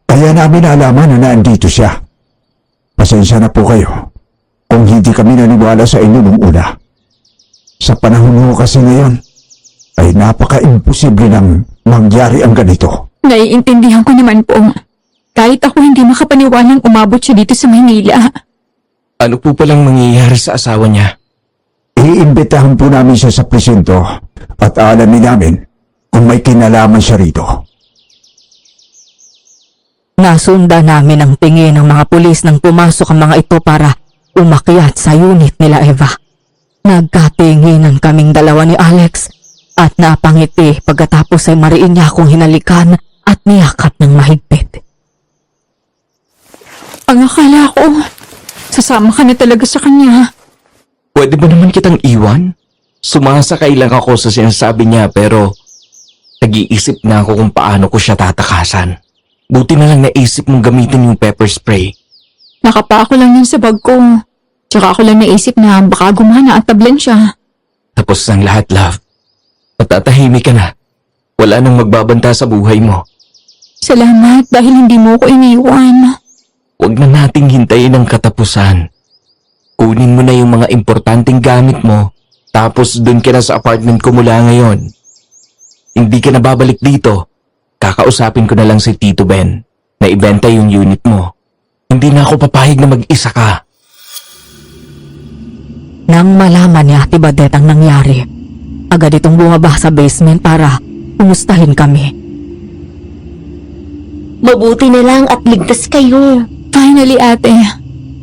Kaya namin nalaman na nandito siya. Pasensya na po kayo kung hindi kami naniwala sa inyo nung una. Sa panahon mo kasi ngayon ay napaka-imposible nang mangyari ang ganito. Naiintindihan ko naman po. Kahit ako hindi makapaniwalang umabot siya dito sa Maynila. Ano po palang mangyayari sa asawa niya? Iimbitahan po namin siya sa presinto at aalamin namin kung may kinalaman siya rito. Nasunda namin ang tingin ng mga pulis nang pumasok ang mga ito para umakyat sa unit nila Eva. Nagkatinginan kaming dalawa ni Alex at napangiti pagkatapos ay mariin niya akong hinalikan at niyakap ng mahigpit. Ang akala ko, sasama ka na talaga sa kanya. Pwede ba naman kitang iwan? Sumasakay lang ako sa sinasabi niya pero nag-iisip na ako kung paano ko siya tatakasan. Buti na lang naisip mong gamitin yung pepper spray. Nakapako lang yun sa bag ko. Tsaka ako lang naisip na baka gumana at tablan siya. Tapos ng lahat, love. Matatahimik ka na. Wala nang magbabanta sa buhay mo. Salamat dahil hindi mo ko iniwan. Huwag na nating hintayin ang katapusan. Kunin mo na yung mga importanteng gamit mo, tapos dun ka na sa apartment ko mula ngayon. Hindi ka na babalik dito. Kakausapin ko na lang si Tito Ben na ibenta yung unit mo. Hindi na ako papayag na mag-isa ka. Nang malaman ni Ate Badet ang nangyari, agad itong bumaba sa basement para kumustahin kami. Mabuti na lang at ligtas kayo. Finally ate,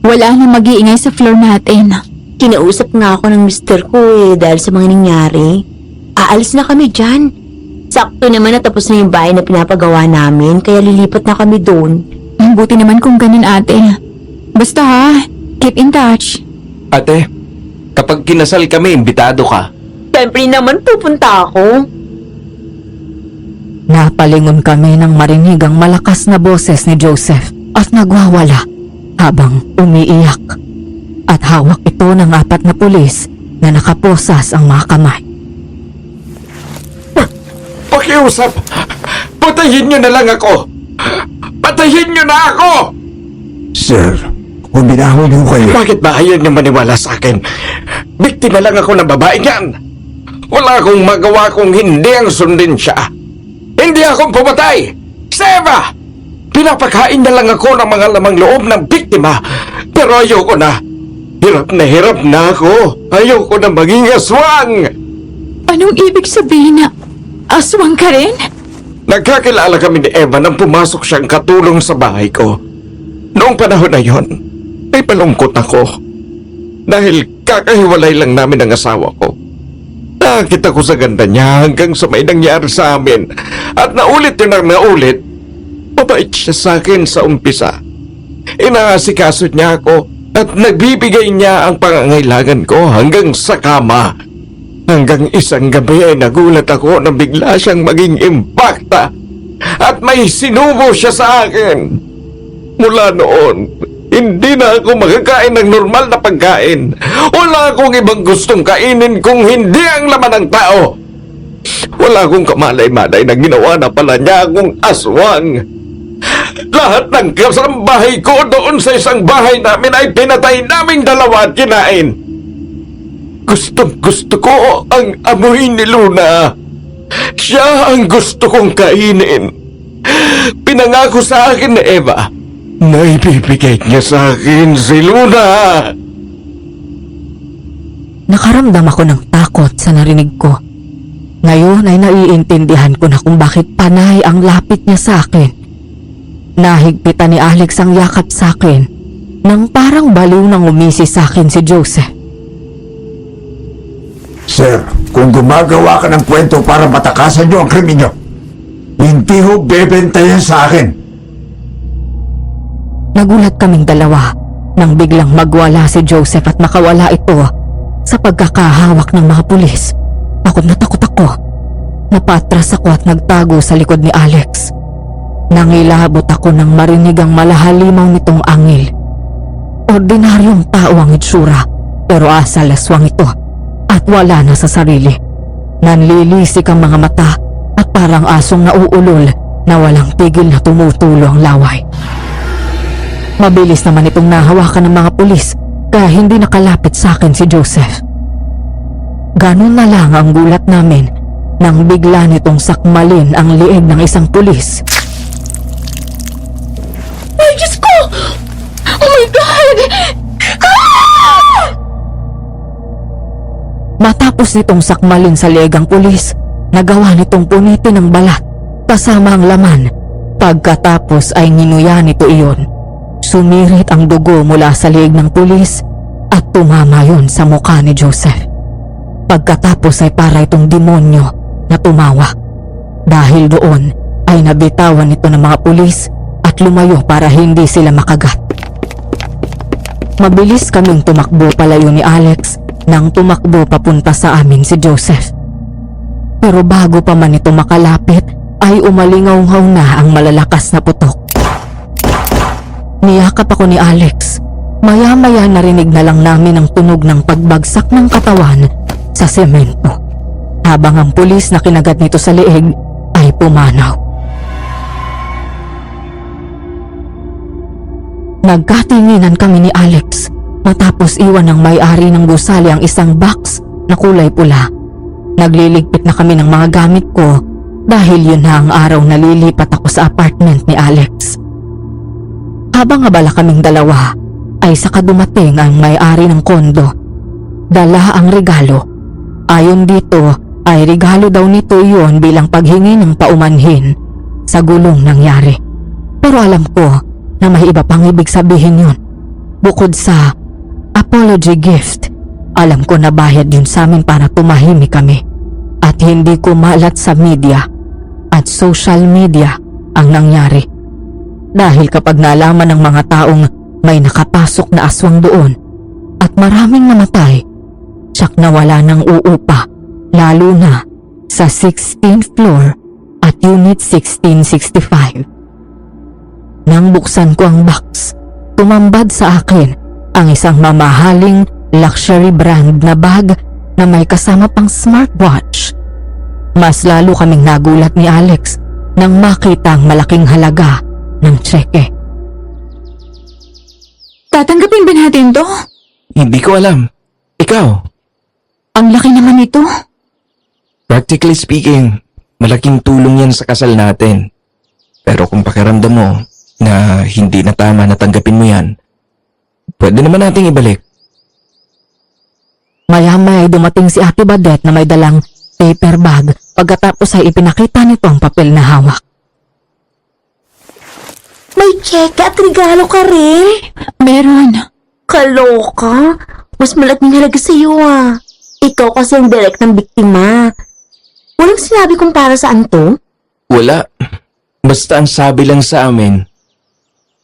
wala nang mag-iingay sa floor natin. Kinausap nga ako ng mister ko dahil sa mga nangyari. Aalis na kami dyan. Sakto naman na tapos na yung bahay na pinapagawa namin kaya lilipat na kami doon. Buti naman kung ganun ate. Basta ha, keep in touch. Ate, kapag kinasal kami, imbitado ka. Siyempre naman pupunta ako. Napalingon kami nang marinig ang malakas na boses ni Joseph at nagwawala habang umiiyak. At hawak ito ng 4 na pulis na nakaposas ang mga kamay. Pakiusap! Patayin niyo na lang ako! Patayin niyo na ako! Sir, huminahon ho kayo. Bakit ba ayaw niyo maniwala sa akin? Biktima lang ako ng babae niyan. Wala akong magawa kung hindi ang sundin siya. Hindi akong pumatay! Seva! Pinapakain na lang ako ng mga lamang loob ng biktima. Pero ayoko na. Hirap na ako. Ayoko na maging aswang. Anong ibig sabihin na aswang ka rin? Nagkakilala kami ni Eva nang pumasok siyang katulong sa bahay ko. Noong panahon na yon, ay palungkot ako. Dahil kakahiwalay lang namin ang asawa ko. Nakita ko sa ganda niya hanggang sa may nangyari sa amin. At naulit yun ang naulit. Mabait siya sa akin sa umpisa. Inaasikaso niya ako at nagbibigay niya ang pangangailangan ko hanggang sa kama. Hanggang isang gabi ay nagulat ako na bigla siyang maging impacta at may sinubo siya sa akin. Mula noon, hindi na ako makakain ng normal na pagkain. Wala akong ibang gustong kainin kung hindi ang laman ng tao. Wala akong kamalay-malay na ginawa na pala niya akong aswang. Lahat ng kasambahay ko doon sa isang bahay namin ay pinatay naming dalawa at kinain. Gustong gusto ko ang amoy ni Luna. Siya ang gusto kong kainin. Pinangako sa akin ni Eva na ibibigay niya sa akin si Luna. Nakaramdam ako ng takot sa narinig ko. Ngayon ay naiintindihan ko na kung bakit panay ang lapit niya sa akin. Nahigpitan ni Alex ang yakap sa akin nang parang baliw nang umisi sa akin si Joseph. Sir, kung gumagawa ka ng kwento para matakasan niyo ang krimen niyo, hindi ho bebenta yan sa akin. Nagulat kaming dalawa nang biglang magwala si Joseph at makawala ito sa pagkakahawak ng mga pulis. Takot na takot ako. Napatras ako at nagtago sa likod ni Alex. Nangilabot ako nang marinig ang malahalimaw nitong angil. Ordinaryong tao ang itsura, pero asal aswang ito at wala na sa sarili. Nanlilisik ang mga mata at parang asong nauulol na walang tigil na tumutulo ang laway. Mabilis naman itong nahawakan ng mga pulis kaya hindi nakalapit sa akin si Joseph. Ganun na lang ang gulat namin nang bigla nitong sakmalin ang liig ng isang pulis. Ay, Diyos ko! Oh my God! Matapos nitong sakmalin sa liig ang pulis, nagawa nitong punitin ng balat kasama ang laman. Pagkatapos ay nginuya nito iyon. Sumirit ang dugo mula sa liig ng pulis at tumama yon sa mukha ni Joseph. Pagkatapos ay para itong demonyo na tumawa. Dahil doon ay nabitawan nito ng mga pulis at lumayo para hindi sila makagat. Mabilis kaming tumakbo palayo ni Alex nang tumakbo papunta sa amin si Joseph. Pero bago pa man ito makalapit ay umalingaw-ngaw na ang malalakas na putok. Niyakap ako ni Alex. Maya-maya narinig na lang namin ang tunog ng pagbagsak ng katawan sa semento, habang ang pulis na kinagat nito sa leeg ay pumanaw. Nagkatinginan kami ni Alex matapos iwan ng may-ari ng gusali ang isang box na kulay pula. Nagliligpit na kami ng mga gamit ko dahil yun na ang araw na lilipat ako sa apartment ni Alex. Habang abala kaming dalawa ay saka dumating ang may-ari ng kondo. Dala ang regalo. Ayon dito ay regalo daw nito iyon bilang paghingi ng paumanhin sa gulong nangyari. Pero alam ko na may iba pang ibig sabihin yun. Bukod sa apology gift, alam ko na bayad yun sa amin para tumahimik kami at hindi kumalat sa media at social media ang nangyari. Dahil kapag nalaman ng mga taong may nakapasok na aswang doon at maraming namatay, tsak na wala ng uupa, lalo na sa 16th floor at unit 1665. Nang buksan ko ang box, tumambad sa akin ang isang mamahaling luxury brand na bag na may kasama pang smartwatch. Mas lalo kaming nagulat ni Alex nang makita ang malaking halaga ng tseke. Tatanggapin ba natin to? Hindi ko alam. Ikaw? Ang laki naman ito. Practically speaking, malaking tulong yan sa kasal natin. Pero kung pakiramdam mo na hindi na tama na tanggapin mo yan, pwede naman nating ibalik. Maya-maya ay dumating si Ate Badet na may dalang paper bag. Pagkatapos ay ipinakita nito ang papel na hawak. May cheque at regalo ka rin. Meron. Kaloka. Mas malaking halaga sa iyo ah. Ikaw kasi ang direct ng biktima. Walang sinabi kung para saan to? Wala. Basta ang sabi lang sa amin,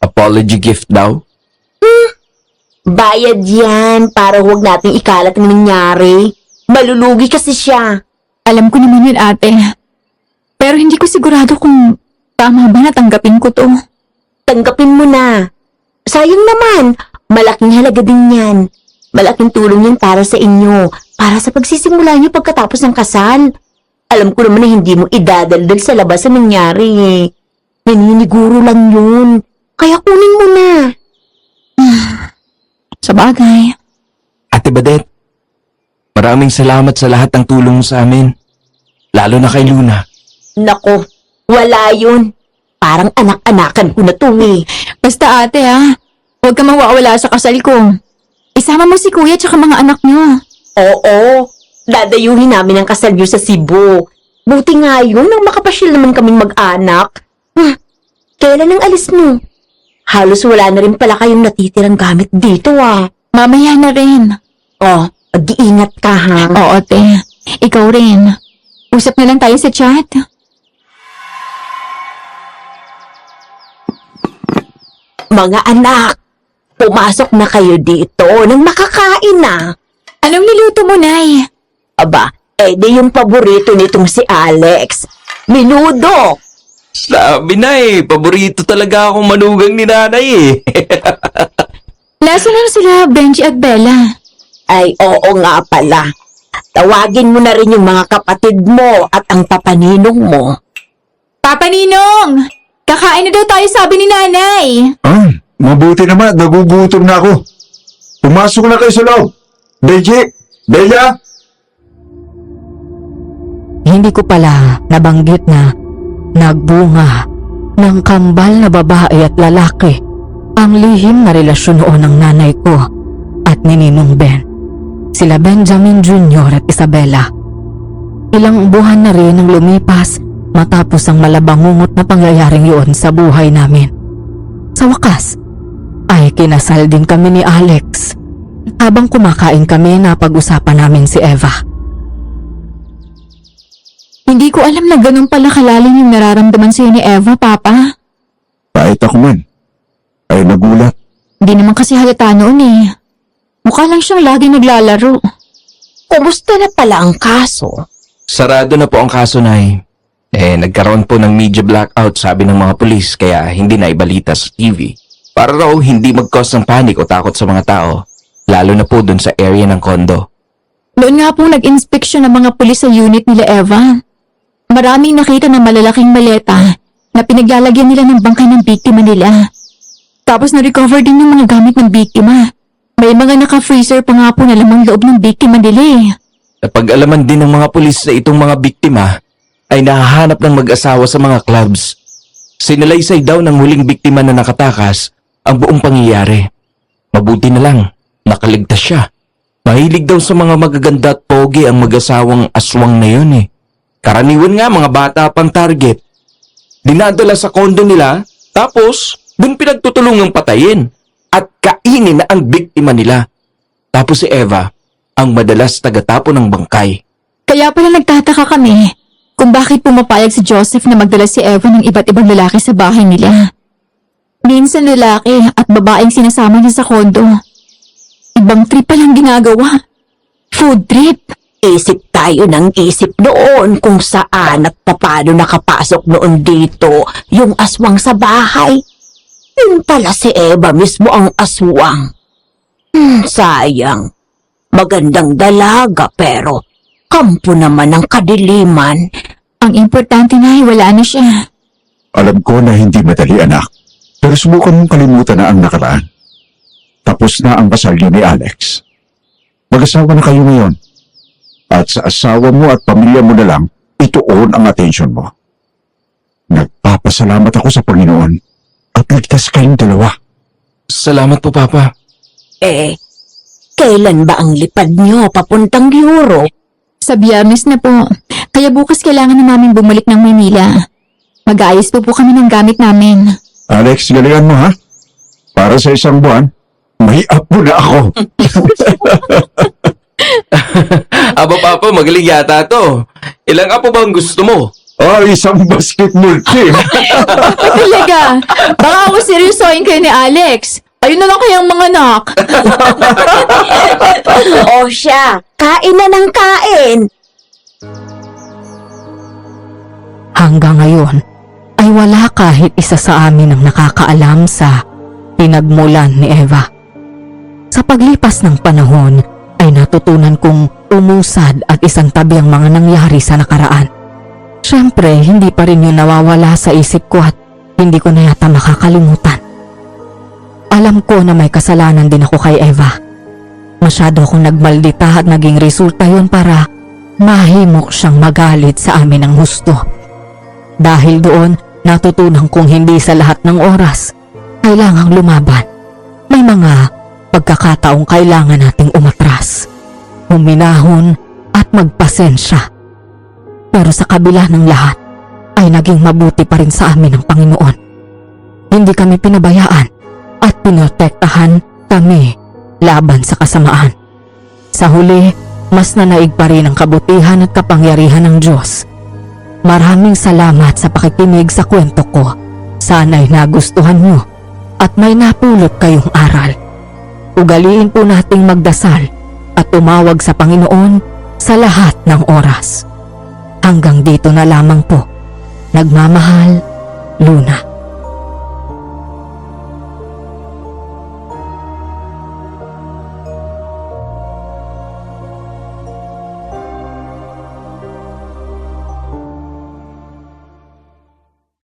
apology gift daw. Bayad yan para huwag nating ikalat ang nangyari. Malulugi kasi siya. Alam ko naman yun, ate. Pero hindi ko sigurado kung tama ba na tanggapin ko to. Tanggapin mo na. Sayang naman, malaking halaga din yan. Malaking tulong yan para sa inyo, para sa pagsisimula niyo pagkatapos ng kasal. Alam ko naman na hindi mo idadaldal sa labas ang nangyari eh. Naniniguro lang yun. Kaya kunin mo na. Sa bagay. Ate Badet, maraming salamat sa lahat ng tulong mo sa amin. Lalo na kay Luna. Nako, wala yun. Parang anak-anakan ko na to eh. Basta ate huwag ka mawawala sa kasal ko. Isama mo si kuya tsaka mga anak niyo. Oo, dadayuhin namin ang kasal niyo sa Cebu. Buti nga yun nang makapasyal naman kaming mag-anak. Kailan ang alis mo? Halos wala na rin pala kayong natitirang gamit dito Mamaya na rin. Oh, mag-iingat ka ha. Oo, te. Ikaw rin. Usap na lang tayo sa chat. Mga anak, pumasok na kayo dito nang makakain na. Anong niluto mo, Nay? Aba, di yung paborito nitong si Alex. Menudo. Sabi na paborito talaga akong manugang ni nanay Nasaan na sila, Benji at Bella? Ay, oo nga pala. Tawagin mo na rin yung mga kapatid mo at ang papaninong mo. Papa Ninong! Kakain na daw tayo, sabi ni Nanay. Mabuti naman, nagugutom na ako. Pumasok na kayo sa loob. Benji, Bella, Hindi ko pala nabanggit na nagbunga ng kambal na babae at lalaki ang lihim na relasyon noon ng nanay ko at ni Ninong Ben. Sila Benjamin Jr. at Isabella. Ilang buwan na rin ang lumipas matapos ang malabangungot na pangyayaring yun sa buhay namin. Sa wakas, ay kinasal din kami ni Alex. Habang kumakain kami, napag-usapan namin si Eva. Hindi ko alam na ganun pala kalalim yung nararamdaman sa'yo ni Eva, Papa. kahit ako man, ay nagulat. Hindi naman kasi halata noon Mukha lang siyang lagi naglalaro. Kumusta na pala ang kaso? Sarado na po ang kaso, Nay. Nagkaroon po ng media blackout, sabi ng mga pulis, kaya hindi na ibalita sa TV. Para raw hindi mag-cause ng panic o takot sa mga tao, lalo na po dun sa area ng kondo. Noon nga pong nag-inspeksyon ng mga pulis sa unit nila Eva. Maraming nakita ng malalaking maleta na pinaglalagyan nila ng bangkay ng biktima nila. Tapos na-recover din yung mga gamit ng biktima. May mga naka-freezer pa nga po na lamang loob ng biktima nila Napag-alaman din ng mga pulis na itong mga biktima ay nahahanap ng mag-asawa sa mga clubs. Sinalaysay daw ng huling biktima na nakatakas ang buong pangyayari. Mabuti na lang, nakaligtas siya. Mahilig daw sa mga magaganda at pogi ang mag-asawang aswang na yun Karaniwan nga mga bata pang target. Dinadala sa kondo nila, tapos dun pinagtutulungang patayin at kainin na ang biktima nila. Tapos si Eva ang madalas tagatapon ng bangkay. Kaya pala nagtataka kami kung bakit pumapayag si Joseph na magdala si Eva ng iba't ibang lalaki sa bahay nila. Minsan lalaki at babaeng sinasama niya sa kondo. Ibang trip palang ginagawa. Food trip. Isip tayo ng isip noon kung saan at paano nakapasok noon dito yung aswang sa bahay. Yun pala si Eva mismo ang aswang. Sayang. Magandang dalaga pero kampo naman ng kadiliman. Ang importante na wala na siya. Alam ko na hindi madali, anak. Pero subukan mong kalimutan na ang nakaraan. Tapos na ang kasal niyo ni Alex. Mag-asawa na kayo ngayon. At sa asawa mo at pamilya mo na lang, ituon ang atensyon mo. Nagpapasalamat ako sa Panginoon at ligtas kayong dalawa. Salamat po, Papa. Kailan ba ang lipad niyo papuntang Europe? Sa Biyernes na po. Kaya bukas kailangan na namin bumalik ng Maynila. Mag-aayos po kami ng gamit namin. Alex, galingan mo ha? Para sa isang buwan, may apo na ako. Aba, Papa, magaling yata to. Ilang apo ba ang gusto mo? Isang basketball team. Talaga? Baka ako seryosohin kayo ni Alex. Ayun na lang kayang mga anak. O siya, kain na ng kain. Hanggang ngayon ay wala kahit isa sa amin ang nakakaalam sa pinagmulan ni Eva. Sa paglipas ng panahon ay natutunan kong umusad at isang tabi ang mga nangyari sa nakaraan. Siyempre, hindi pa rin yun nawawala sa isip ko at hindi ko na yata makakalimutan. Alam ko na may kasalanan din ako kay Eva. Masyado akong nagmaldita at naging resulta yun para mahimok siyang magalit sa amin ng husto. Dahil doon, natutunan kong hindi sa lahat ng oras kailangang lumaban. May mga pagkakataong kailangan nating umatras, huminahon at magpasensya. Pero sa kabila ng lahat, ay naging mabuti pa rin sa amin ng Panginoon. Hindi kami pinabayaan at pinotektahan kami laban sa kasamaan. Sa huli, mas nanaig pa rin ang kabutihan at kapangyarihan ng Diyos. Maraming salamat sa pakikinig sa kwento ko. Sana'y nagustuhan nyo at may napulot kayong aral. Ugaliin po nating magdasal at tumawag sa Panginoon sa lahat ng oras. Hanggang dito na lamang po. Nagmamahal, Luna.